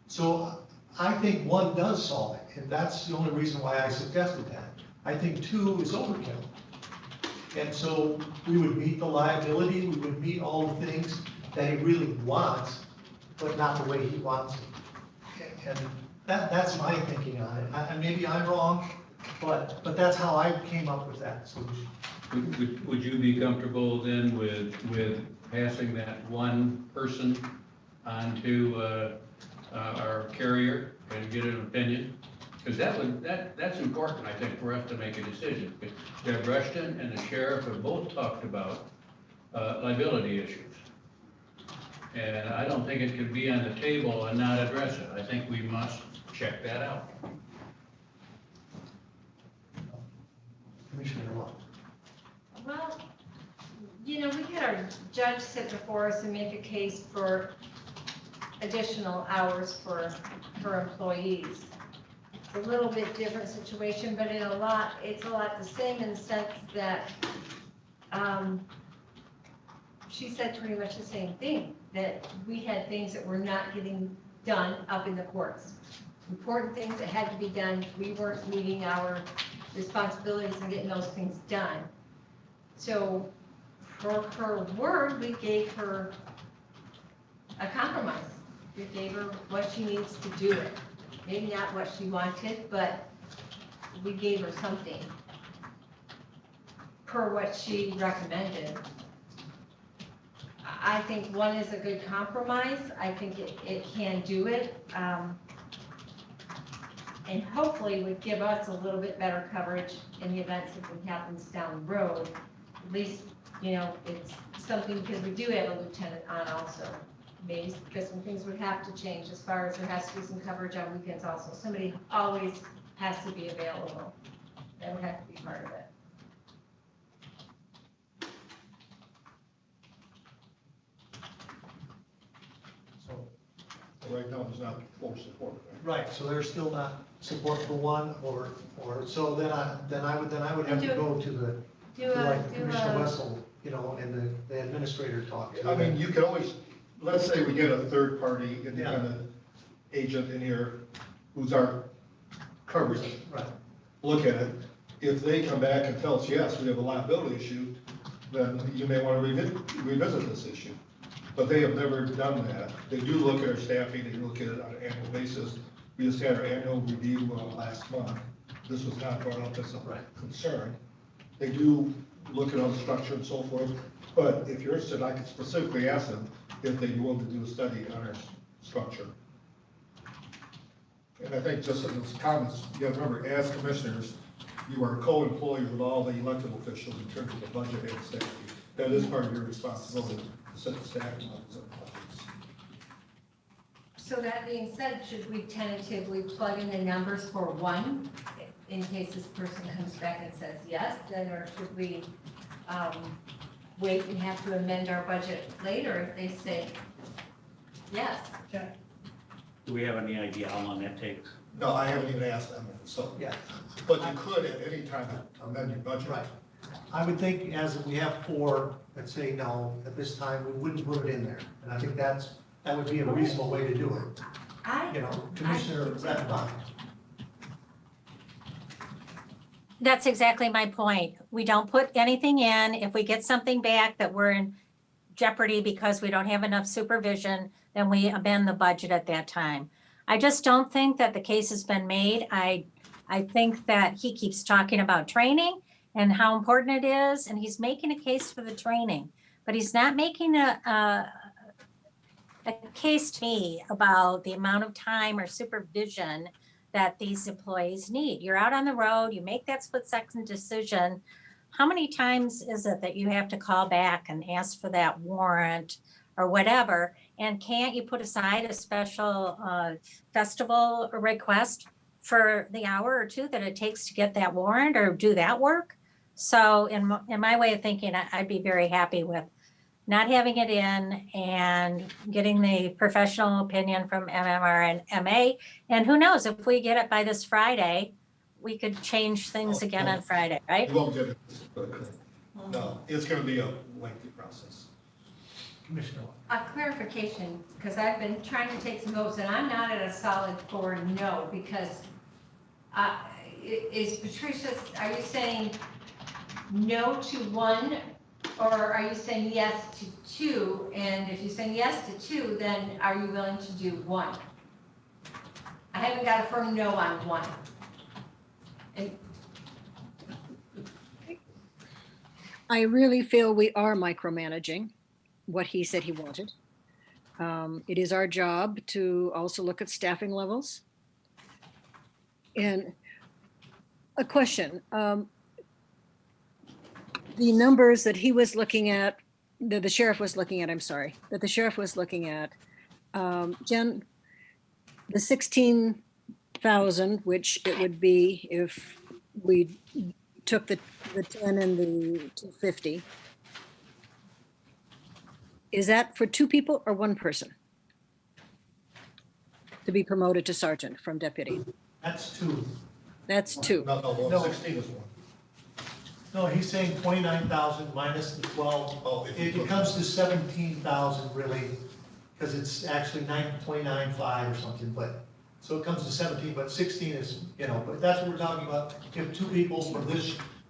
so I think one does solve it, and that's the only reason why I suggested that. I think two is overkill. And so we would meet the liability, we would meet all the things that he really wants, but not the way he wants it. And that's my thinking on it. Maybe I'm wrong, but that's how I came up with that solution. Would you be comfortable then with passing that one person on to our carrier and get an opinion? Because that's important, I think, for us to make a decision. Deb Rushton and the sheriff have both talked about liability issues. And I don't think it can be on the table and not address it. I think we must check that out. Commissioner Watt. Well, we had our judge sit before us and make a case for additional hours for employees. It's a little bit different situation, but it's a lot the same in the sense that she said pretty much the same thing, that we had things that were not getting done up in the courts. Important things that had to be done, we weren't meeting our responsibilities and getting those things done. So for her word, we gave her a compromise. We gave her what she needs to do it. Maybe not what she wanted, but we gave her something per what she recommended. I think one is a good compromise. I think it can do it. And hopefully would give us a little bit better coverage in the event something happens down the road. At least, it's something, because we do have a lieutenant on also. Maybe because some things would have to change as far as there has to be some coverage on weekends also. Somebody always has to be available. That would have to be part of it. So right now, there's not full support. Right, so there's still not support for one, or so then I would have to go to like Commissioner Wessel, and the administrator talk to. I mean, you could always, let's say we get a third-party independent agent in here who's our coverage. Right. Look at it. If they come back and tell us, yes, we have a liability issue, then you may want to revisit this issue. But they have never done that. They do look at our staffing, they look at it on an annual basis. We just had our annual review last month. This was not brought up as a concern. They do look at all the structure and so forth, but if you're interested, I could specifically ask them if they'd be willing to do a study on our structure. And I think just in those comments, you have to remember, as commissioners, you are co-employees with all the elected officials in terms of the budget and staffing. That is part of your responsibility to set the staffing levels and budgets. So that being said, should we tentatively plug in the numbers for one, in case this person comes back and says yes, then, or should we wait and have to amend our budget later if they say yes? Do we have any idea how long that takes? No, I haven't even asked them, so, Yeah, but you could at any time amend your budget. right. I would think as we have four that say no, at this time, we wouldn't put it in there. And I think that would be a reasonable way to do it. Commissioner Rettenbach. That's exactly my point. We don't put anything in. If we get something back that we're in jeopardy because we don't have enough supervision, then we amend the budget at that time. I just don't think that the case has been made. I think that he keeps talking about training and how important it is, and he's making a case for the training, but he's not making a case to me about the amount of time or supervision that these employees need. You're out on the road, you make that split-second decision. How many times is it that you have to call back and ask for that warrant or whatever? And can't you put aside a special festival request for the hour or two that it takes to get that warrant or do that work? So in my way of thinking, I'd be very happy with not having it in and getting the professional opinion from MMR and MA. And who knows, if we get it by this Friday, we could change things again on Friday, right? You won't get it, no, it's gonna be a lengthy process. Commissioner. A clarification, because I've been trying to take some notes, and I'm not at a solid for no, because is Patricia, are you saying no to one, or are you saying yes to two? And if you're saying yes to two, then are you willing to do one? I haven't got a firm no on one. And I really feel we are micromanaging what he said he wanted. It is our job to also look at staffing levels. And a question, the numbers that he was looking at, that the sheriff was looking at, I'm sorry, that the sheriff was looking at, Jen, the 16,000, which it would be if we took the 10 and the 250. Is that for two people or one person? To be promoted to sergeant from deputy? That's two. That's two. No, No. 16 is one. No, he's saying 29,000 minus the 12. Oh, if you It took- comes to 17,000 really, because it's actually 29.5 or something, but, so it comes to 17, but 16 is, but that's what we're talking about. You have two people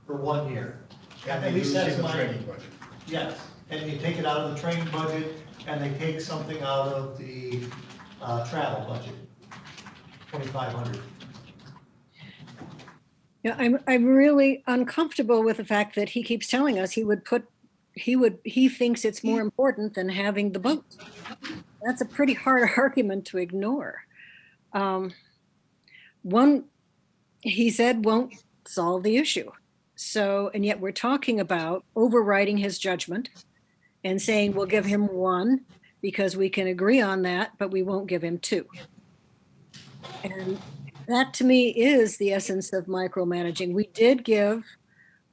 for 1 year. And At they least lose that's in the my, training budget. yes, and you take it out of the training budget, and they take something out of the travel budget, 2,500. Yeah, I'm really uncomfortable with the fact that he keeps telling us he thinks it's more important than having the boat. That's a pretty hard argument to ignore. One, he said won't solve the issue. So, and yet we're talking about overriding his judgment and saying we'll give him one because we can agree on that, but we won't give him two. And that to me is the essence of micromanaging. We did give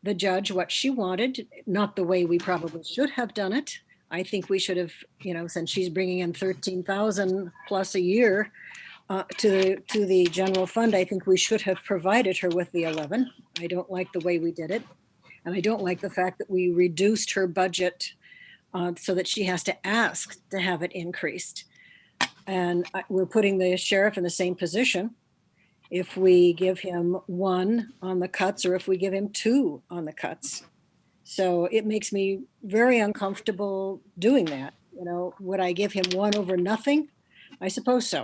the judge what she wanted, not the way we probably should have done it. I think we should have, since she's bringing in 13,000 plus a year to the general fund, I think we should have provided her with the 11. I don't like the way we did it. And I don't like the fact that we reduced her budget so that she has to ask to have it increased. And we're putting the sheriff in the same position if we give him one on the cuts or if we give him two on the cuts. So it makes me very uncomfortable doing that. Would I give him one over nothing? I suppose so.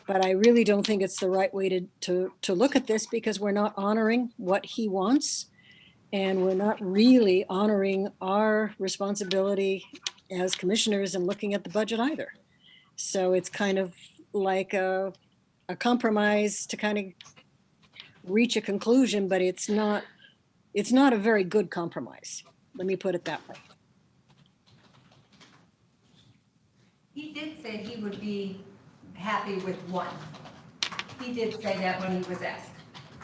But I really don't think it's the right way to look at this, because we're not honoring what he wants. And we're not really honoring our responsibility as commissioners and looking at the budget either. So it's kind of like a compromise to kind of reach a conclusion, but it's not a very good compromise. Let me put it that way. he did say he would be happy with one. He did say that when he was asked.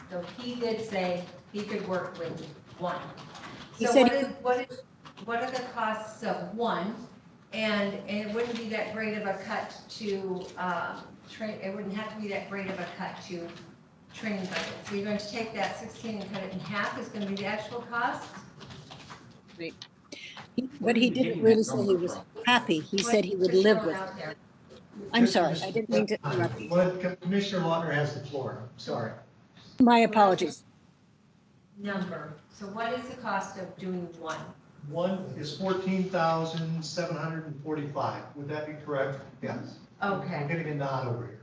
So he did say he could work with one. He So said what are the costs of one? And it wouldn't be that great of a cut to it wouldn't have to be that great of a cut to training budget. So you're going to take that 16 and cut it in half is going to be the actual cost? But he didn't really say he was happy. He said he would live with it. I'm sorry, I didn't mean to interrupt you. Commissioner Lautner has the floor. Sorry. My apologies. Number. So what is the cost of doing one? One is 14,745. Would that be correct? Yes. Okay. I'm getting a nod over here.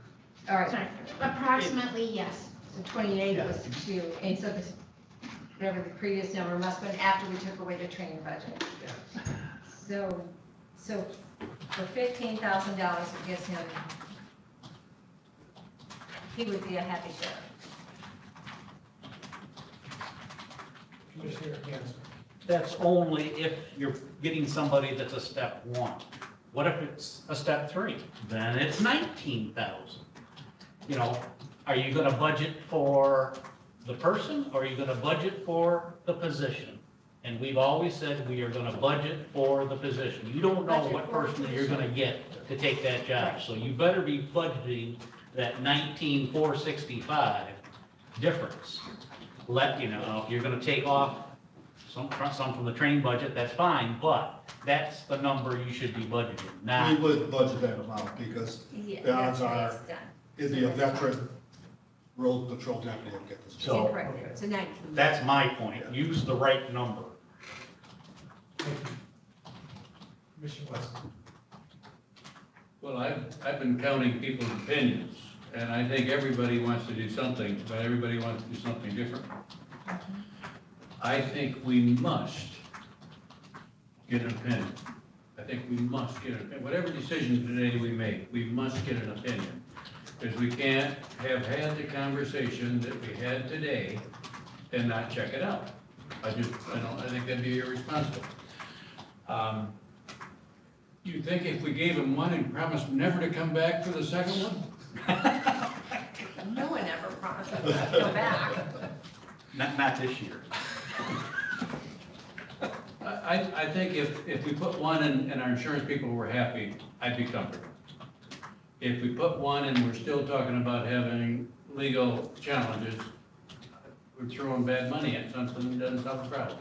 All right. Sorry, approximately, yes. So 28 was two, and so this, whatever the previous number must have been after we took away the training budget. So for $15,000, it gives him, he would be a happy sheriff. Commissioner Hanson. That's only if you're getting somebody that's a step one. What if it's a step three? Then it's 19,000. Are you gonna budget for the person or are you gonna budget for the position? And we've always said we are gonna budget for the position. You don't know Budget what for person the you're gonna get to take that job. Right. So you better be budgeting that 19,465 difference. Let, you know, if you're gonna take off some from the training budget, that's fine, but that's the number you should be budgeting, We not, would budget that amount because Yeah, the odds that's are, what it's done. it'd be a veteran road patrol deputy will get this job. So- Incorrect, it's a 19. that's my point. Use the right number. Commissioner West. Well, I've been counting people's opinions, and I think everybody wants to do something, but everybody wants to do something different. I think we must get an opinion. I think we must get an opinion. Whatever decision today we make, we must get an opinion. Because we can't have had the conversation that we had today and not check it out. I think that'd be irresponsible. You think if we gave them one and promised never to come back for the second one? No one ever promised us to come back. Not this year. I think if we put one and our insurance people were happy, I'd be comfortable. If we put one and we're still talking about having legal challenges, we're throwing bad money at something that doesn't solve the problem.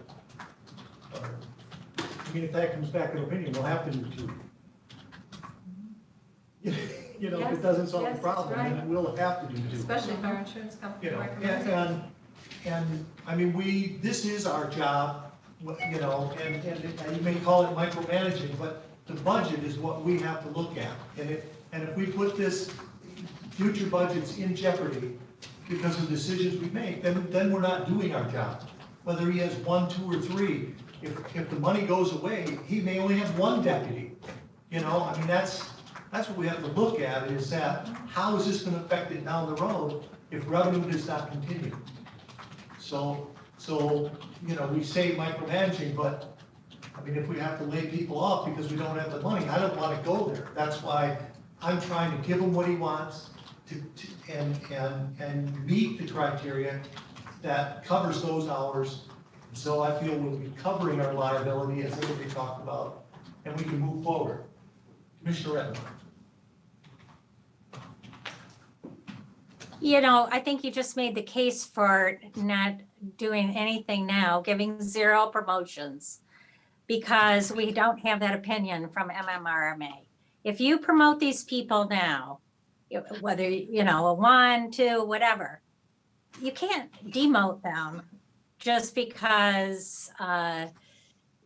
I mean, if that comes back in opinion, we'll have to do two. You know, if it doesn't solve Yes, the problem, right. then we'll have to do two. Especially if our insurance You company know, recommends it. and, I mean, this is our job, you know, and you may call it micromanaging, but the budget is what we have to look at. And if we put this future budgets in jeopardy because of decisions we make, then we're not doing our job. Whether he has 1, 2, or 3, if the money goes away, he may only have 1 deputy. You know, I mean, that's what we have to look at, is that, how is this gonna affect it down the road if revenue does not continue? So, you know, we say micromanaging, but, I mean, if we have to lay people off because we don't have the money, I don't wanna go there. That's why I'm trying to give him what he wants and meet the criteria that covers those hours. So I feel we'll be covering our liability, as everybody talked about, and we can move forward. Commissioner Rettenmaier. You know, I think you just made the case for not doing anything now, giving 0 promotions, because we don't have that opinion from MMRMA. If you promote these people now, whether, you know, a 1, 2, whatever, you can't demote them just because,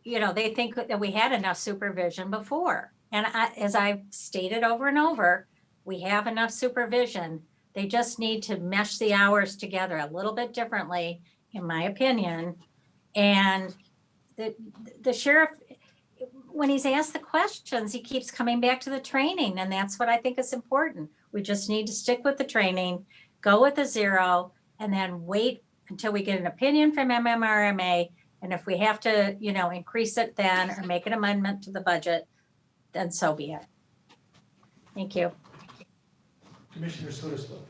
you know, they think that we had enough supervision before. And as I've stated over and over, we have enough supervision. They just need to mesh the hours together a little bit differently, in my opinion. And the sheriff, when he's asked the questions, he keeps coming back to the training, and that's what I think is important. We just need to stick with the training, go with the 0, and then wait until we get an opinion from MMRMA. And if we have to, you know, increase it then or make an amendment to the budget, then so be it. Thank you. Commissioner Sutterfield.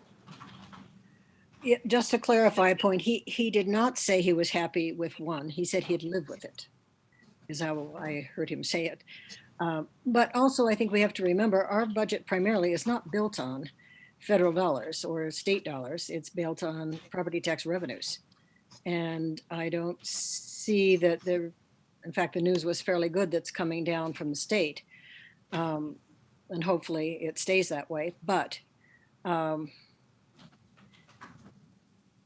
Yeah, just to clarify a point, he did not say he was happy with 1. He said he'd live with it, is how I heard him say it. But also, I think we have to remember our budget primarily is not built on federal dollars or state dollars. It's built on property tax revenues. And I don't see that in fact, the news was fairly good that's coming down from the state. And hopefully it stays that way. But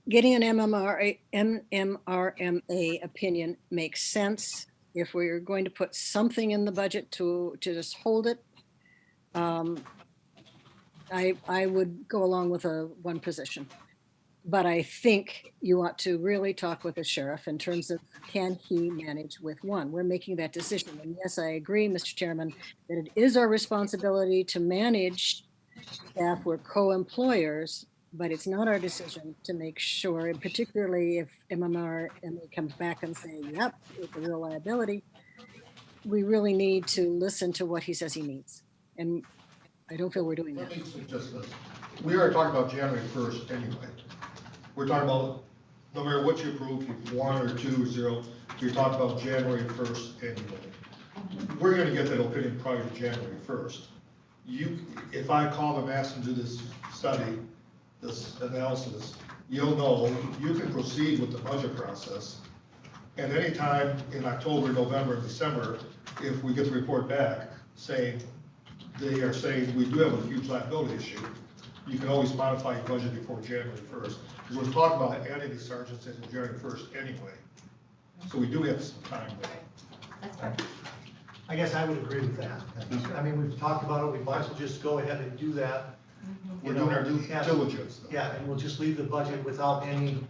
getting an MMRMA opinion makes sense. If we're going to put something in the budget to just hold it, I would go along with a 1 position. But I think you ought to really talk with the sheriff in terms of, can he manage with 1? We're making that decision. And yes, I agree, Mr. Chairman, that it is our responsibility to manage staff. We're co-employers, but it's not our decision to make sure, and particularly if MMRMA comes back and say, yep, it's a real liability, we really need to listen to what he says he needs. And I don't feel we're doing that. Let me suggest this. We are talking about January 1st anyway. We're talking about no matter what you approve, if 1 or 2 or 0, you're talking about January 1st anyway. We're gonna get that opinion prior to January 1st. If I call them, ask them to do this study, this analysis, you'll know, you can proceed with the budget process. And anytime in October, November, and December, if we get the report back saying, they are saying we do have a huge liability issue, you can always modify your budget before January 1st. Because we're talking about adding these sergeants in January 1st anyway. So we do have some time there. That's fine. I guess I would agree with that. I mean, we've talked about it, we might as well just go ahead and do that. We're doing our due Yeah. diligence. Yeah, and we'll just leave the budget without any,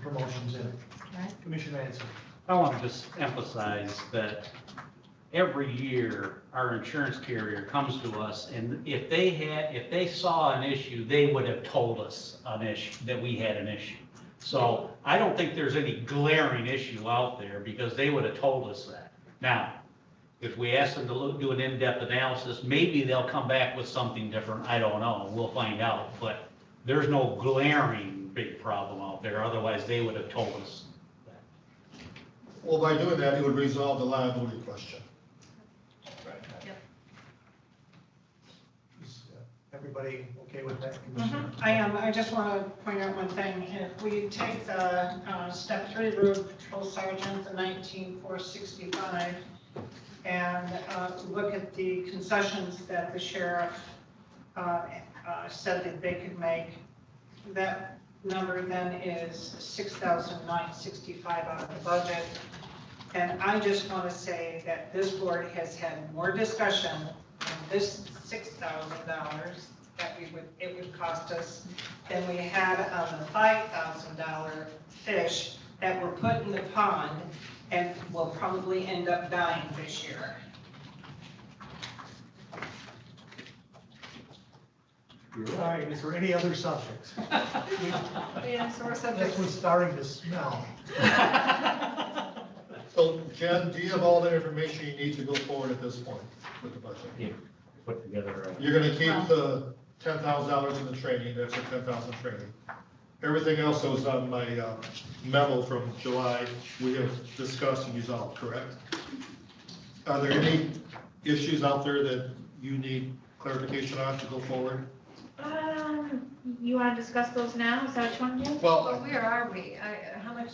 promotions in it. Right. Commissioner Ansel. I want to just emphasize that every year, our insurance carrier comes to us, and if they saw an issue, they would have told us that we had an issue. So I don't think there's any glaring issue out there, because they would have told us that. Now, if we ask them to do an in-depth analysis, maybe they'll come back with something different, I don't know, we'll find out. But there's no glaring big problem out there, otherwise they would have told us that. Well, by doing that, it would resolve the liability question. Is everybody okay with that, Commissioner? I am. I just want to point out one thing. If we take the step 3 road patrol sergeant, the 19,465, and look at the concessions that the sheriff said that they could make, that number then is 6,965 out of the budget. And I just want to say that this board has had more discussion on this $6,000 that it would cost us than we had on the $5,000 fish that were put in the pond and will probably end up dying this year. All right, is there any other subjects? Yeah, so we're This subject. one's starting to smell. So Jen, do you have all the information you need to go forward at this point with the budget? Yeah, put together. You're gonna keep the $10,000 in the training, that's a 10,000 training. Everything else that was on my memo from July, we have discussed and resolved, correct? Are there any issues out there that you need clarification on to go forward? You want to discuss those now? Is that what you want to do? Well, Well, where are we? How much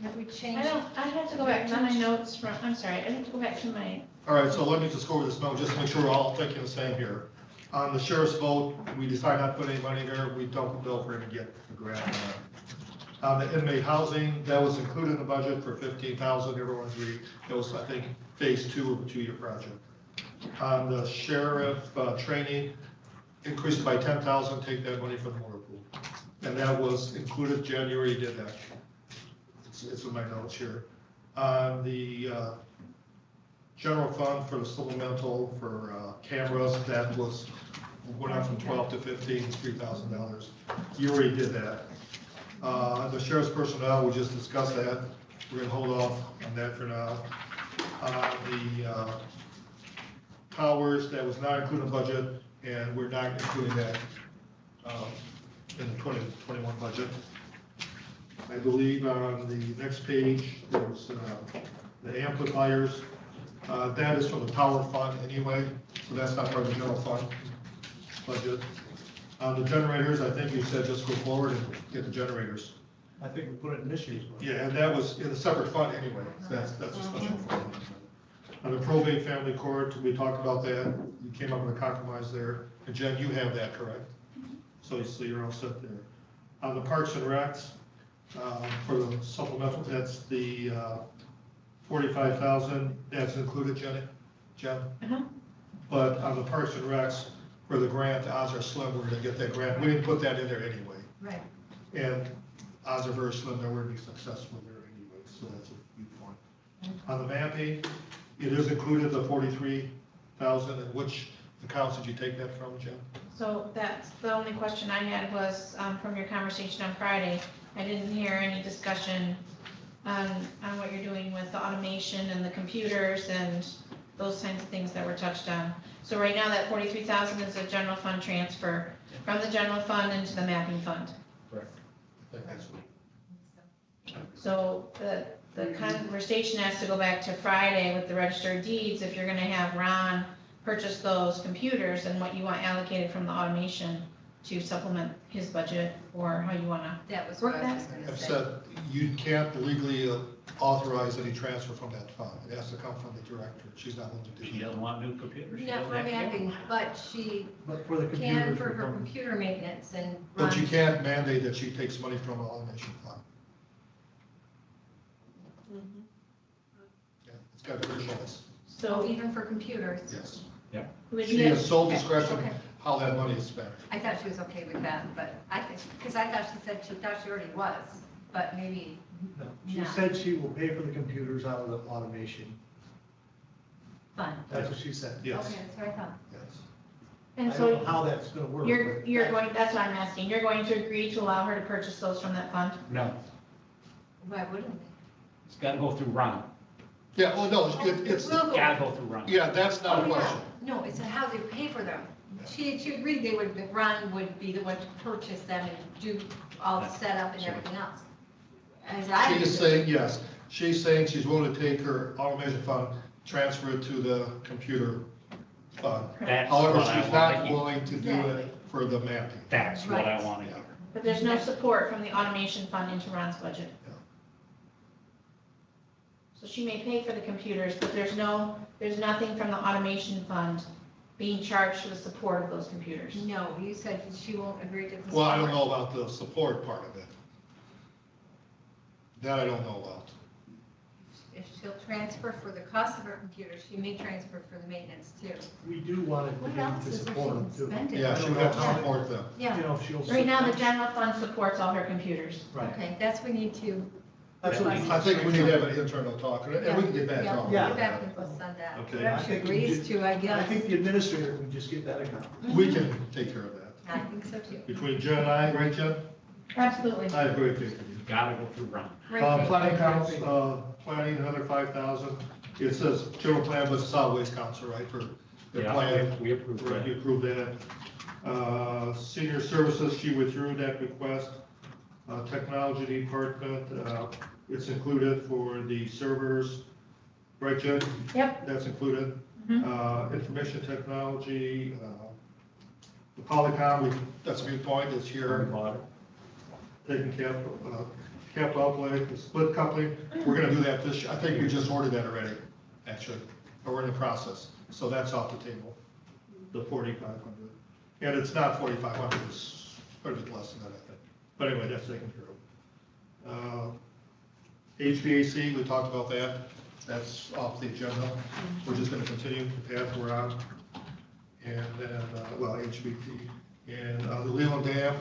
have we changed? I had to go back to my notes from, I'm sorry, I had to go back to my, all right, so let me just go over this note, just to make sure we're all thinking the same here. On the sheriff's vote, we decide not to put any money there, we don't bill for him to get the grant. On the inmate housing, that was included in the budget for 15,000, everyone agreed. It was, I think, phase 2 of a 2-year project. On the sheriff training, increased by 10,000, take that money from the motor pool. And that was included, January did that. It's in my notes here. On the general fund for the supplemental for cameras, that went up from 12 to 15, $3,000. You already did that. The sheriff's personnel, we just discussed that. We're gonna hold off on that for now. The towers, that was not included in the budget, and we're not including that in the 2021 budget. I believe on the next page, there's the amplifiers. That is from the power fund anyway, so that's not part of the general fund budget. The generators, I think you said just go forward and get the generators. I think we put it in this year's budget. Yeah, and that was in a separate fund anyway, so that's a special fund. On the probate family court, we talked about that, you came up with a compromise there, and Jen, you have that, correct? So you're all set there. On the parks and recs, for the supplemental, that's the 45,000, that's included, Jen? But on the parks and recs, for the grant, odds are slim we're gonna get that grant, we didn't put that in there anyway. Right. And odds are very slim that we're gonna be successful there anyway, so that's a good point. On the mapping, it is included the 43,000, and which accounts did you take that from, Jen? so that's the only question I had was from your conversation on Friday. I didn't hear any discussion on what you're doing with the automation and the computers and those kinds of things that were touched on. So right now, that 43,000 is a general fund transfer from the general fund into the mapping fund. Correct. That's So the conversation has to go back to Friday with the register of deeds, if you're gonna have Ron purchase those computers and what you want allocated from the automation to supplement his budget, or how you wanna. That was Work what I was that. gonna I've say. said, you can't legally authorize any transfer from that fund. It has to come from the director. She's not willing to do She that. doesn't want new computers. She Not doesn't for have to get mapping, one. but she But for the can computers. for we're her going- computer maintenance and But you run. can't mandate that she takes money from an automation fund. Yeah, it's got to be a choice, So So even for computers, yes. would She you, has sole discretion Okay. how that money is spent. I thought she was okay with that, but I think, because I thought she said she thought she already was, but maybe No, She Yeah. said she will pay for the computers out of the automation. fun. That's what she said. Yes, Okay, that's what I thought. yes. and I don't know so how that's gonna work. you're but going, that's what I'm asking, you're going to agree to allow her to purchase those from that fund? No, Why wouldn't they? it's gotta go through Ron. Yeah, oh, no, it's, We'll go- Gotta go through Ron. yeah, that's not Oh, a yeah. question. No, it's how they pay for them. She agreed they would, that Ron would be the one to purchase them and do all the setup and everything else. As I She is understood. saying, yes, she's saying she's willing to take her automation fund, transfer it to the computer fund. That's However, what I she's wanna not hear. willing to do Exactly. it for the mapping. That's what I Right. wanna hear. But there's no support from the automation fund into Ron's budget. Yeah. So she may pay for the computers, but there's nothing from the automation fund being charged for the support of those computers. No, you said she won't agree to the. Well, I don't support. know about the support part of it. That I don't know about. If she'll transfer for the cost of her computers, she may transfer for the maintenance too. We do want to What continue else to is there she support can them too. spend it? Yeah, she would have to support them. You Yeah, know, she'll. Right now, the general fund supports all her computers. Right. okay, that's we need to. That's what we- I think we need to have an internal talk, and we can get back Yeah, on. Yeah. Get back with us on that. Okay. Whatever I she think we agrees just- to, I I guess. think the administrator can just get that account. We can take care of that. I think so too. Between Jen and I, right, Jen? Absolutely. I agree with you. Gotta go through Ron. Right. Planning council, planning another 5,000. It says general plan, but it's solid waste council, right, for the Yeah, plan. we approved Right, that. you approved that. Senior services, she withdrew that request. Technology department, it's included for the servers, right, Jen? Yep. That's included. Mhm. Information technology, the Polycom, that's a good point, it's here. Taking capital outlay, the split company, we're gonna do that this, I think we just ordered that already, actually, or we're in the process, so that's off the table, the 4,500. And it's not 4,500, it's quite a bit less than that, I think, but anyway, that's taken care of. HVAC, we talked about that, that's off the agenda, we're just gonna continue the path we're on. And then, well, HVP, and the Leelanau Dam,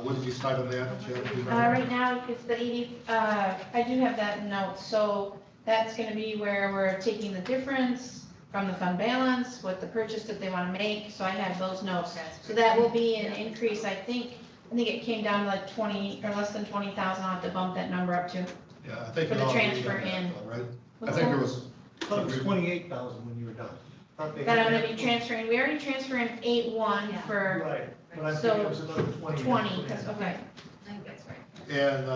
what did you decide on that, Jen? Do you remember? Right now, it's the 80, I do have that note, so that's gonna be where we're taking the difference from the fund balance with the purchase that they wanna make, so I have those notes. So that will be an increase, I think it came down to like 20, or less than 20,000, I'll have to bump that number up to. Yeah, I think. For it the all agreed transfer on that, in. though, right? I What's think that? there was. I thought it was 28,000 when you were done. Thought they That I'm had gonna be transferring, we already transferred 8-1 Yeah. for Right, but I So, think it was another 20. 20, okay. I think that's right. And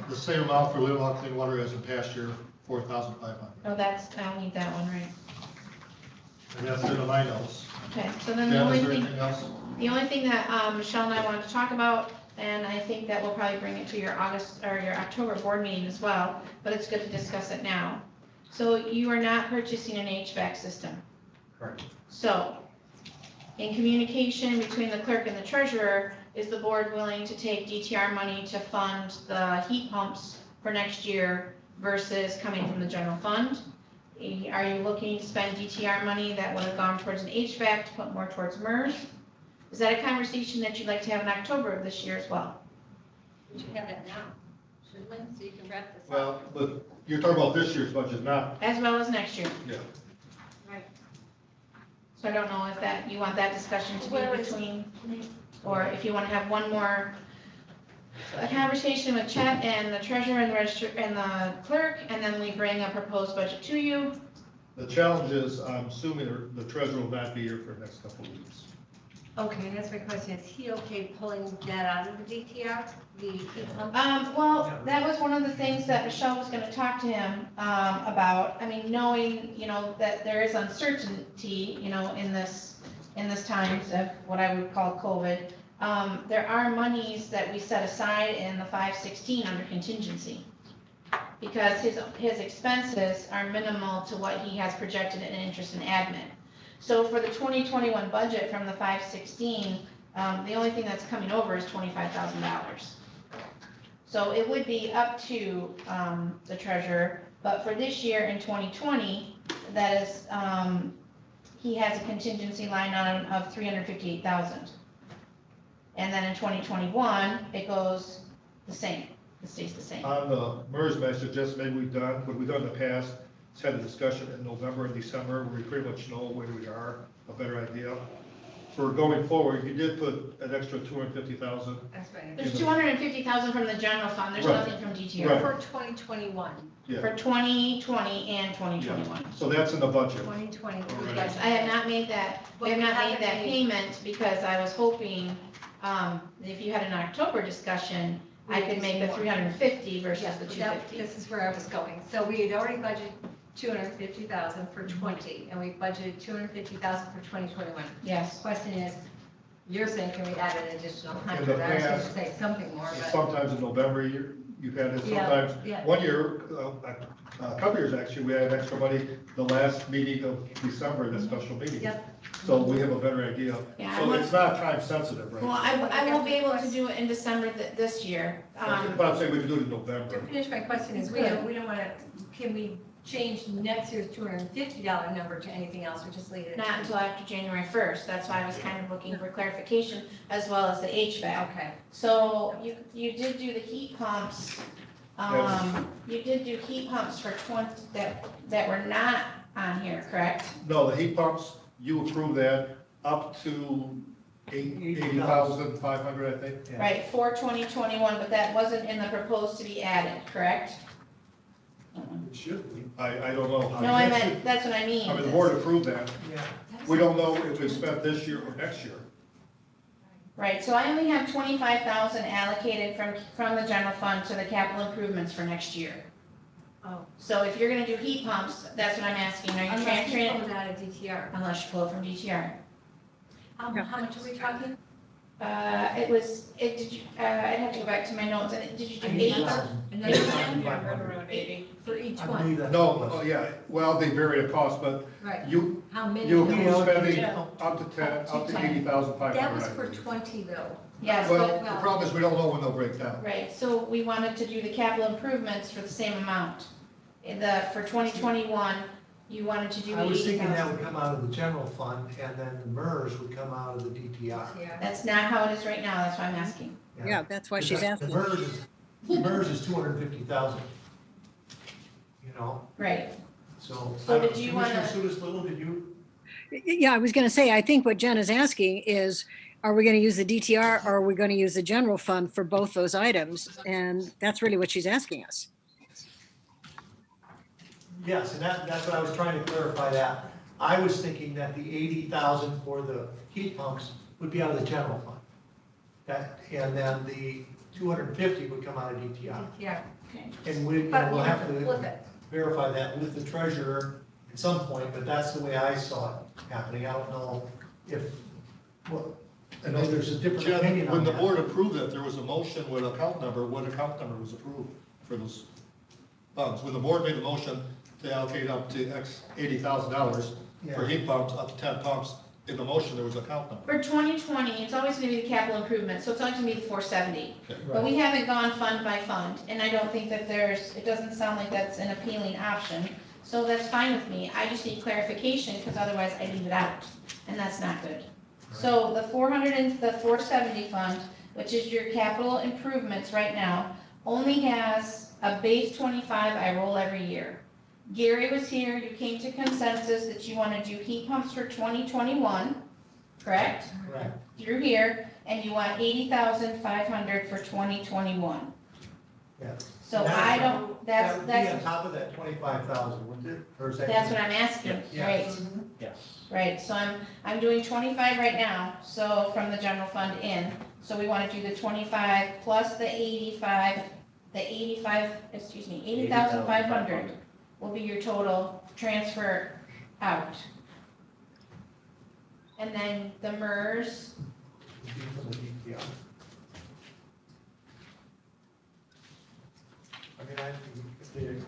the same amount for Leelanau Clean Water as in past year, 4,500. Oh, that's, I'll need that one, right. And that's in the line notes. Okay, so then the Jen, only is there thing. anything else? The only thing that Michelle and I wanted to talk about, and I think that we'll probably bring it to your August, or your October board meeting as well, but it's good to discuss it now. So you are not purchasing an HVAC system. Correct. So, in communication between the clerk and the treasurer, is the board willing to take DTR money to fund the heat pumps for next year versus coming from the general fund? Are you looking to spend DTR money that would have gone towards an HVAC to put more towards MERS? Is that a conversation that you'd like to have in October of this year as well? We should have that now, shouldn't we? So you can wrap this up. Well, but you're talking about this year's budget, not, As well as next year. yeah. Right. So I don't know if that, you want that discussion to Where be is- between, or if you want to have one more, a conversation with Chet and the treasurer and the register, and the clerk, and then we bring a proposed budget to you. The challenge is, I'm assuming the treasurer will not be here for the next couple of weeks. Okay, that's my question. Is he okay pulling that out of the DTR, the heat pump? Well, that was one of the things that Michelle was gonna talk to him, about. I mean, knowing, that there is uncertainty, in this times of what I would call COVID. There are monies that we set aside in the 516 under contingency. Because his expenses are minimal to what he has projected in interest and admin. So for the 2021 budget from the 516, the only thing that's coming over is $25,000. So it would be up to the treasurer, but for this year in 2020, that is, he has a contingency line on him of $358,000. And then in 2021, it goes the same, it stays the same. On the MERS, I suggest maybe what we've done in the past, is had a discussion in November and December, where we pretty much know where we are, a better idea. For going forward, you did put an extra 250,000. That's right. There's 250,000 from the general fund, there's Right. nothing from DTR. Right. For 2021, Yeah, For 2020 and 2021. so that's in the budget. 2020. Alright. Yes, I have not made that, we have not made that payment because I was hoping, if you had an October discussion, I could make the 350 versus Yes, the that- 250. this is where I was going. So we had already budgeted 250,000 for 20, and we budgeted 250,000 for 2021. Yes. Question is, you're saying can we add an additional In 100? the I was going to past- say something more, but. Sometimes in November, you've had it, Yeah, sometimes, yeah. one year, a couple years actually, we had extra money the last meeting of December, the special meeting. Yep. So we have a better idea. Yeah, So it's not time sensitive, Well, right? I won't be able to do it in December this year. But I'm saying we can do it in November. To finish my question is, we don't want to, can we change next year's $250 number to anything else, or just leave it? Not until after January 1st, that's why I was kind of looking for clarification, as well as the HVAC. Okay. So you did do the heat pumps, Yes. you did do heat pumps for 20, that were not on here, correct? No, the heat pumps, you approved that up to 80,500, I think. Yeah. Right, for 2021, but that wasn't in the proposed to be added, correct? It should be. I don't know. No, I meant, that's what I mean. I mean, the board approved that. Yeah. We don't know if we spent this year or next year. Right, so I only have 25,000 allocated from the general fund to the capital improvements for next year. Oh. So if you're gonna do heat pumps, that's what I'm asking, are you Unless transferring you it? pull it out of DTR. Unless you pull it from DTR. How much are we talking? I'd have to go back to my notes, did you do 8? Another 10 for each one? No, oh, yeah, well, they vary in cost, but Right. you, How many? you of were those? spending Yeah. up to 10, up to That 80,500. That was I for believe. 20 though. Yes, Well, but, the problem is we don't know when they'll break down. right, so we wanted to do the capital improvements for the same amount. For 2021, you wanted to do I was thinking that 80,000. would come out of the general fund, and then the MERS would come out of the DTR. Yeah. That's not how it is right now, that's why I'm asking. Yeah, that's why she's asking. The MERS is 250,000. Right, So. So did you wanna- Commissioner Sutis Little, did you? Yeah, I was going to say, I think what Jen is asking is, are we going to use the DTR or are we going to use the general fund for both those items? And that's really what she's asking us. Yes, and that's what I was trying to clarify that. I was thinking that the 80,000 for the heat pumps would be out of the general fund. And then the 250 would come out of DTR. Yeah. okay. And we'll But we have have to to flip it. verify that with the treasurer at some point, but that's the way I saw it happening. I don't know if, well, I know there's a different Jen, opinion when on the that. board approved it, there was a motion with account number, what account number was approved for those funds? When the board made the motion to allocate up to X $80,000 for Yeah. heat pumps, up to 10 pumps, in the motion, there was a account number. For 2020, it's always gonna be the capital improvement, so it's always gonna be the 470. But Right. we haven't gone fund by fund, and I don't think that it doesn't sound like that's an appealing option. So that's fine with me, I just need clarification, because otherwise I leave it out, and that's not good. So the 470 fund, which is your capital improvements right now, only has a base 25 I roll every year. Gary was here, you came to consensus that you wanna do heat pumps for 2021, correct? Correct. Through here, and you want 80,500 for 2021. Yeah. So I don't, That would be on that's, top of that 25,000, wouldn't it? Or is that? that's what I'm asking, Yeah. right? Yes. Right, so I'm doing 25 right now, so from the general fund in. So we want to do the 25 plus the 85, excuse me, 80,500 will be your total transfer out. And then the MERS, Yeah. I mean,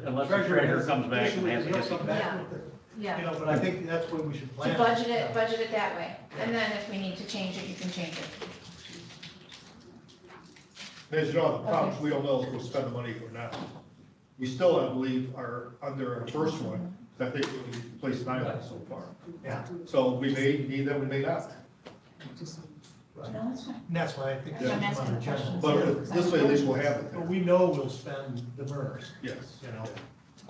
Unless the treasurer comes back and has a He'll different. come back with it, Yeah. you know, but I think that's what we should to plan. budget it that way. And then if we need to change it, you can change it. As you know, the problem is we don't know if we'll spend the money or not. We still, I believe, are under our first one, I think we placed 9 on so far. Yeah, So we may need them, we may not. No, that's fine. and that's why I think. I'm that's asking on the the general. questions. But this way at least we'll have it But there. we know we'll spend the MERS, Yes. you know.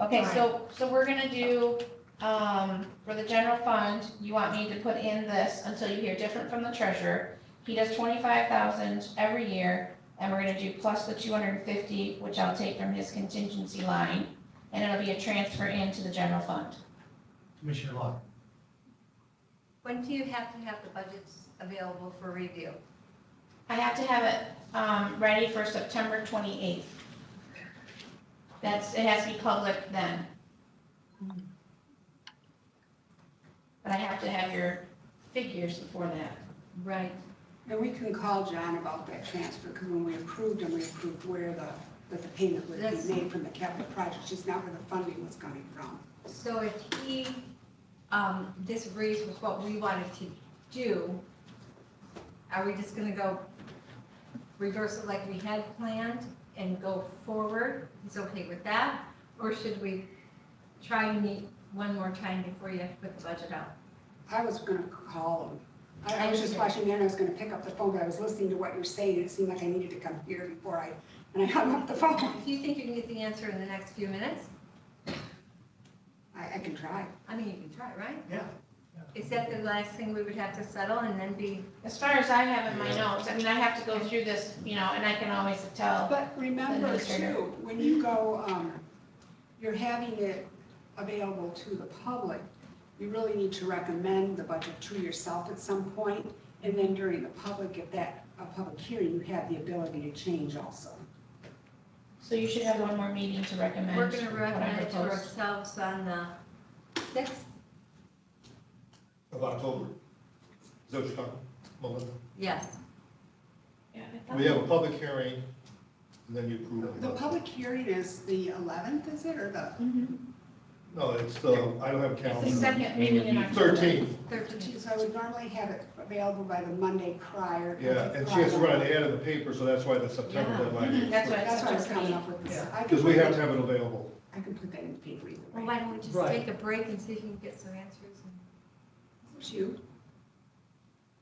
Okay, so we're gonna do, for the general fund, you want me to put in this until you hear different from the treasurer. He does 25,000 every year, and we're gonna do plus the 250, which I'll take from his contingency line, and it'll be a transfer into the general fund. Commissioner Locke. When do you have to have the budgets available for review? I have to have it, ready for September 28th. It has to be public then. But I have to have your figures before that. Right. And we can call John about that transfer, because when we approved them, we approved where that the payment would That's- be made from the capital project, just not where the funding was coming from. So if he disagrees with what we wanted to do, are we just gonna go reverse it like we had planned and go forward? He's okay with that? Or should we try to meet one more time before you have to put the budget out? I was gonna call him. I was just watching there, and I was gonna pick up the phone, but I was listening to what you're saying, and it seemed like I needed to come here before and I hung up the phone. Do you think you can get the answer in the next few minutes? I can try. I mean, you can try, right? Yeah. Is that the last thing we would have to settle and then be, As far as I have in my notes, I mean, I have to go through this, you know, and I can always tell. But remember Administrator. too, when you go, you're having it available to the public, you really need to recommend the budget to yourself at some point, and then during the public, if that, a public hearing, you have the ability to change also. So you should have one more meeting to recommend. we're gonna what I recommend it to propose. ourselves on the 6th? Of October. Is that what you're talking, Melinda? Yes. Yeah, I thought- We have a public hearing, and then you approve it. The public hearing is the 11th, is it, or the? Mhm. No, it's the, I don't have a It's the calendar. second meeting in October. 13th, 13th. So I would normally have it available by the Monday prior. yeah, and she has to run an ad in the paper, so that's why the September Yeah. deadline is. That's what That's why I was coming up with this. I can Because we put have to that- have it available. I can put that in the paper either Well, way. why don't we just Right. take a break and see if you can get some answers, and It's you.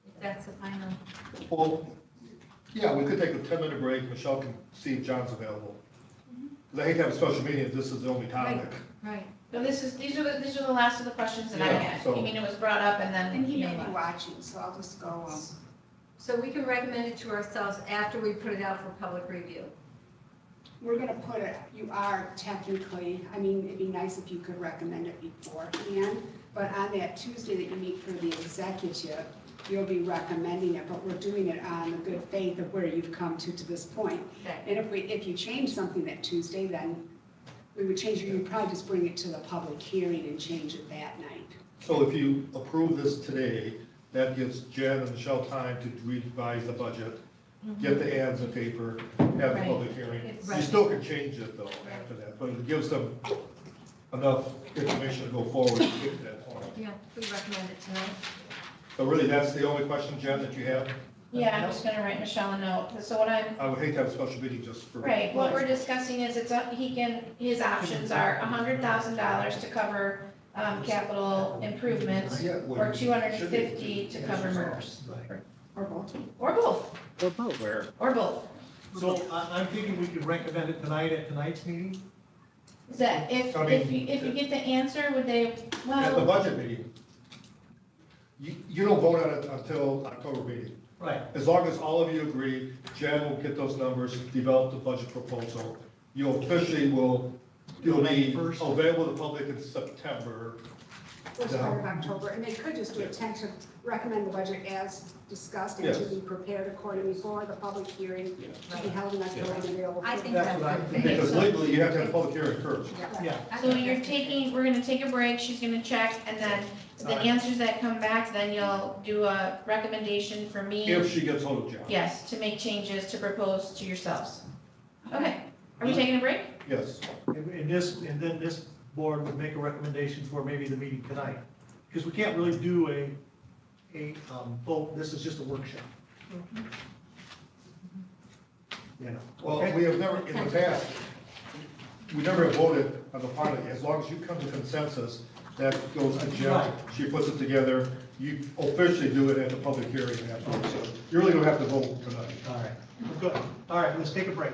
if that's the final. Well, yeah, we could take a 10-minute break, Michelle can see if John's available. Because I hate to have a special meeting if this is the only topic. Right. No, these are the last of the questions that I Yeah, had. so- I mean, it was brought up and then. And he you may know, be watching, so I'll just go, So we can recommend it to ourselves after we put it out for public review. we're gonna put it, you are technically, I mean, it'd be nice if you could recommend it beforehand, but on that Tuesday that you meet for the executive, you'll be recommending it, but we're doing it on the good faith of where you've come to this point. Okay. And if you change something that Tuesday, then we would change it, you'd probably just bring it to the public hearing and change it that night. So if you approve this today, that gives Jen and Michelle time to revise the budget, get the ads in paper, have the Right. public hearing. It's- You still can change it though after that, but it gives them enough information to go forward to get to that point. Yeah, we recommend it tonight. So really, that's the only question, Jen, that you have? Yeah, I'm just gonna write Michelle a note. So what I'm, I would hate to have a special meeting just for. right, what we're discussing is his options are $100,000 to cover, capital improvements, or 250 to cover MERS. Or both. Or both, Or both. Where? or both. So I'm thinking we could recommend it tonight at tonight's meeting? Is that, if you get the answer, would they, At the well, budget meeting. You don't vote on it until October meeting. Right. As long as all of you agree, Jen will get those numbers, develop the budget proposal, You officially you'll be 1st. available to the public in September. First part of October, and they could just do a tentative, recommend the budget as discussed and to Yes. be prepared accordingly for the public hearing to be held in October and available. I for think the- That's what I think. Because legally, you have to have a public hearing first. Yeah. So we're gonna take a break, she's gonna check, and then the answers that come back, then you'll do a recommendation for me. If she gets hold of John. Yes, to make changes to propose to yourselves. Okay, are we taking a break? Yes. And then this board would make a recommendation for maybe the meeting tonight. Because we can't really do a vote, this is just a workshop. You know. Well, okay? we have never, in the past, we never have voted on the pilot. As long as you come to consensus, that goes to Jim. Right. She puts it together. You officially do it at the public hearing afterwards. So you really don't have to vote tonight. All right, good. All right, let's take a break.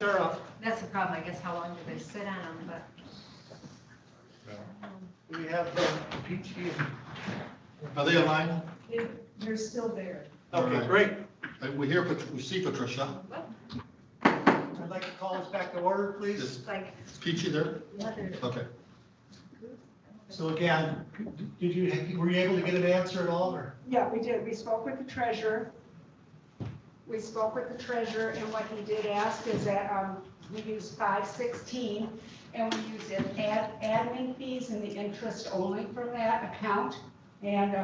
Sarah, That's the problem, I guess, how long do they sit on them, but. we have Peachy and, Are they online? They're still there. okay, Alright. great. We see Patricia. I'd like to call us back to order, please. Is Like, Peachy there? leather. Okay. So again, were you able to get an answer at all, or? Yeah, we did. We spoke with the treasurer. We spoke with the treasurer, and what he did ask is that we use 516, and we use it admin fees and the interest only from that account. And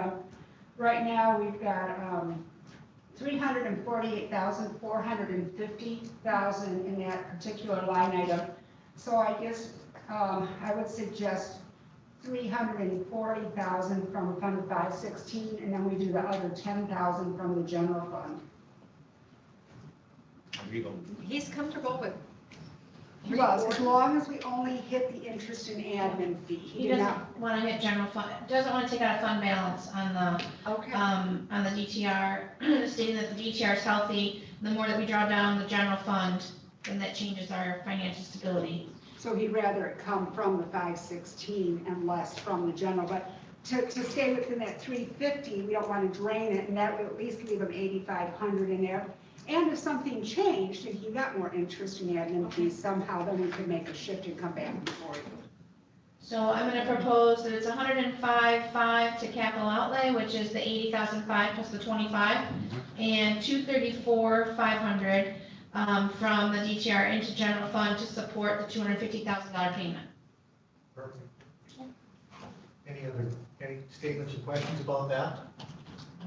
right now, we've got 348,000, 450,000 in that particular line item. So I guess I would suggest 340,000 from Fund 516, and then we do the other 10,000 from the general fund. He's comfortable with. He was, as long as we only hit the interest and admin fee. He did doesn't not. want to hit general fund, doesn't want to take out a fund balance on the Okay. on the DTR, stating that the DTR is healthy. The more that we draw down the general fund, then that changes our financial stability. So he'd rather it come from the 516 and less from the general, but to stay within that 350, we don't want to drain it, and that would at least leave him 8,500 in there. And if something changed and he got more interest in admin fees somehow, then we could make a shift and come back before you. So I'm going to propose that it's 105.5 to capital outlay, which is the 80,005 plus the 25, and 234,500 from the DTR into general fund to support the $250,000 payment. Perfect. Any statements or questions about that? I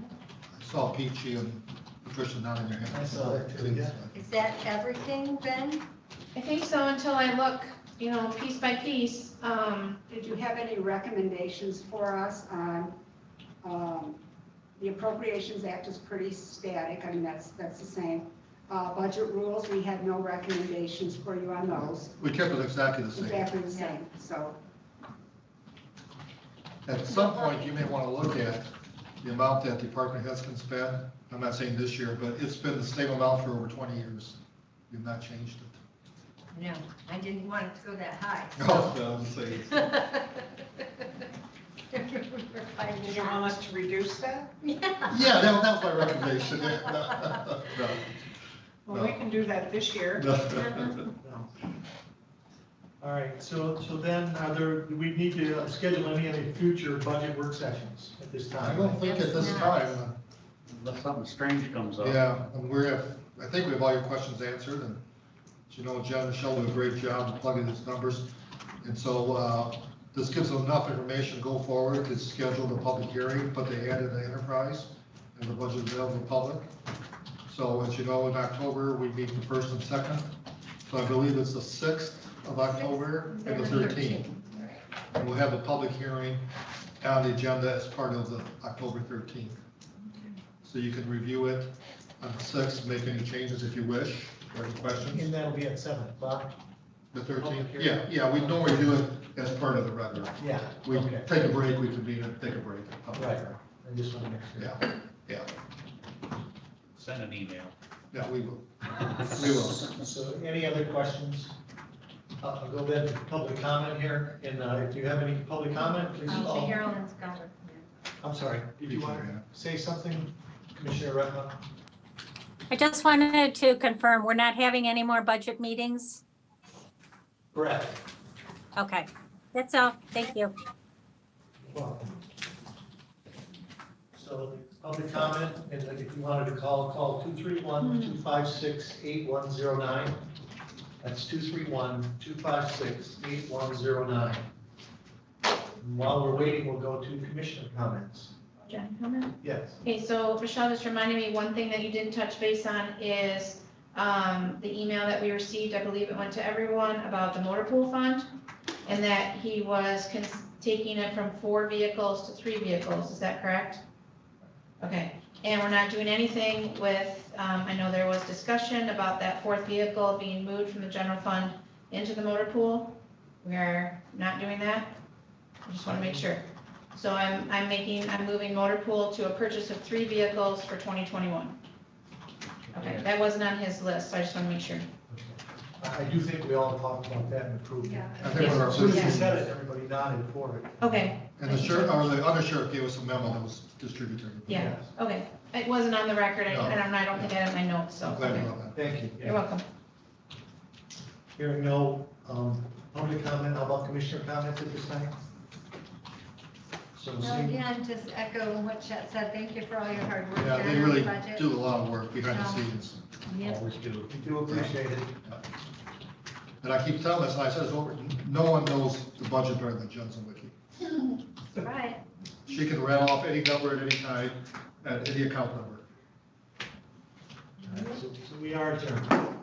saw Peachy and Patricia nodding their head. I saw that too, yeah. Is that everything then? I think so until I look, piece by piece. Did you have any recommendations for us on, the Appropriations Act is pretty static, I mean, that's the same. Budget rules, we had no recommendations for you on those, We kept it exactly the same. exactly the same, so. At some point, you may want to look at the amount that department heads can spend. I'm not saying this year, but it's been the same amount for over 20 years. You've not changed it. No, I didn't want it to go that high. No, I'm saying. Do you want us to reduce that? Yeah, that was my recommendation. No. Well, we can do that this year. No. No. All right, so then, do we need to schedule any future budget work sessions at this I time? don't think at this time, Unless something strange comes up. yeah, and I think we have all your questions answered, and Jen and Michelle do a great job of plugging these numbers. And so, this gives them enough information to go forward to schedule the public hearing, but they added the enterprise and the budget available to the public. So as you know, in October, we meet the 1st and 2nd. So I believe it's the 6th of October and the 13th. And we'll have a public hearing on the agenda as part of the October 13th. So you can review it on the 6th, make any changes if you wish, or any questions. And that'll be at 7 o'clock? The 13th? Public hearing. Yeah, we normally do it as part of the regular. Yeah, We okay. take a break, we convene and take a break. Public Right. hearing. I just want to make sure. Yeah, Send an email. yeah, we will. We will. So any other questions? I'll go then to public comment here, and if you have any public comment, please So call. Carolyn's got it. I'm sorry, did you want to say something, Commissioner Redmond? I just wanted to confirm, we're not having any more budget meetings? Correct. Okay, that's all. Thank you. Welcome. So public comment, and if you wanted to call 231-256-8109. That's 231-256-8109. And while we're waiting, we'll go to commissioner comments. Jen, comment? Yes. Okay, so Michelle just reminded me, one thing that you didn't touch base on is the email that we received, I believe it went to everyone, about the motor pool fund, and that he was taking it from 4 vehicles to 3 vehicles, is that correct? Okay, and we're not doing anything with, I know there was discussion about that 4th vehicle being moved from the general fund into the motor pool. We are not doing that? I just want to make sure. So I'm moving motor pool to a purchase of 3 vehicles for 2021. Okay, that wasn't on his list, so I just want to make sure. I do think we all talked about that and approved it. Yeah. I think one of our As soon as first you said meetings. it, everybody nodded for it. Okay. And the sheriff, or the undersheriff gave us a memo that was distributed to everybody. Yeah, Yes. okay. It wasn't on the record, No. and I don't think I had it in my notes, so. I'm glad you okay. know that. Thank you. You're welcome. Hearing no public comment, how about commissioner comments at this time? So No, seeing, again, just echo what Chet said. Thank you for all your hard work. Yeah, done they on the really budget. do a lot of work behind the Um, scenes. Yep. Always do. we do appreciate it. And I keep telling this, and I said this over, no one knows the budget better than Jensen Wiki. Right. She can rattle off any number at any time, at any account number. So we are adjourned.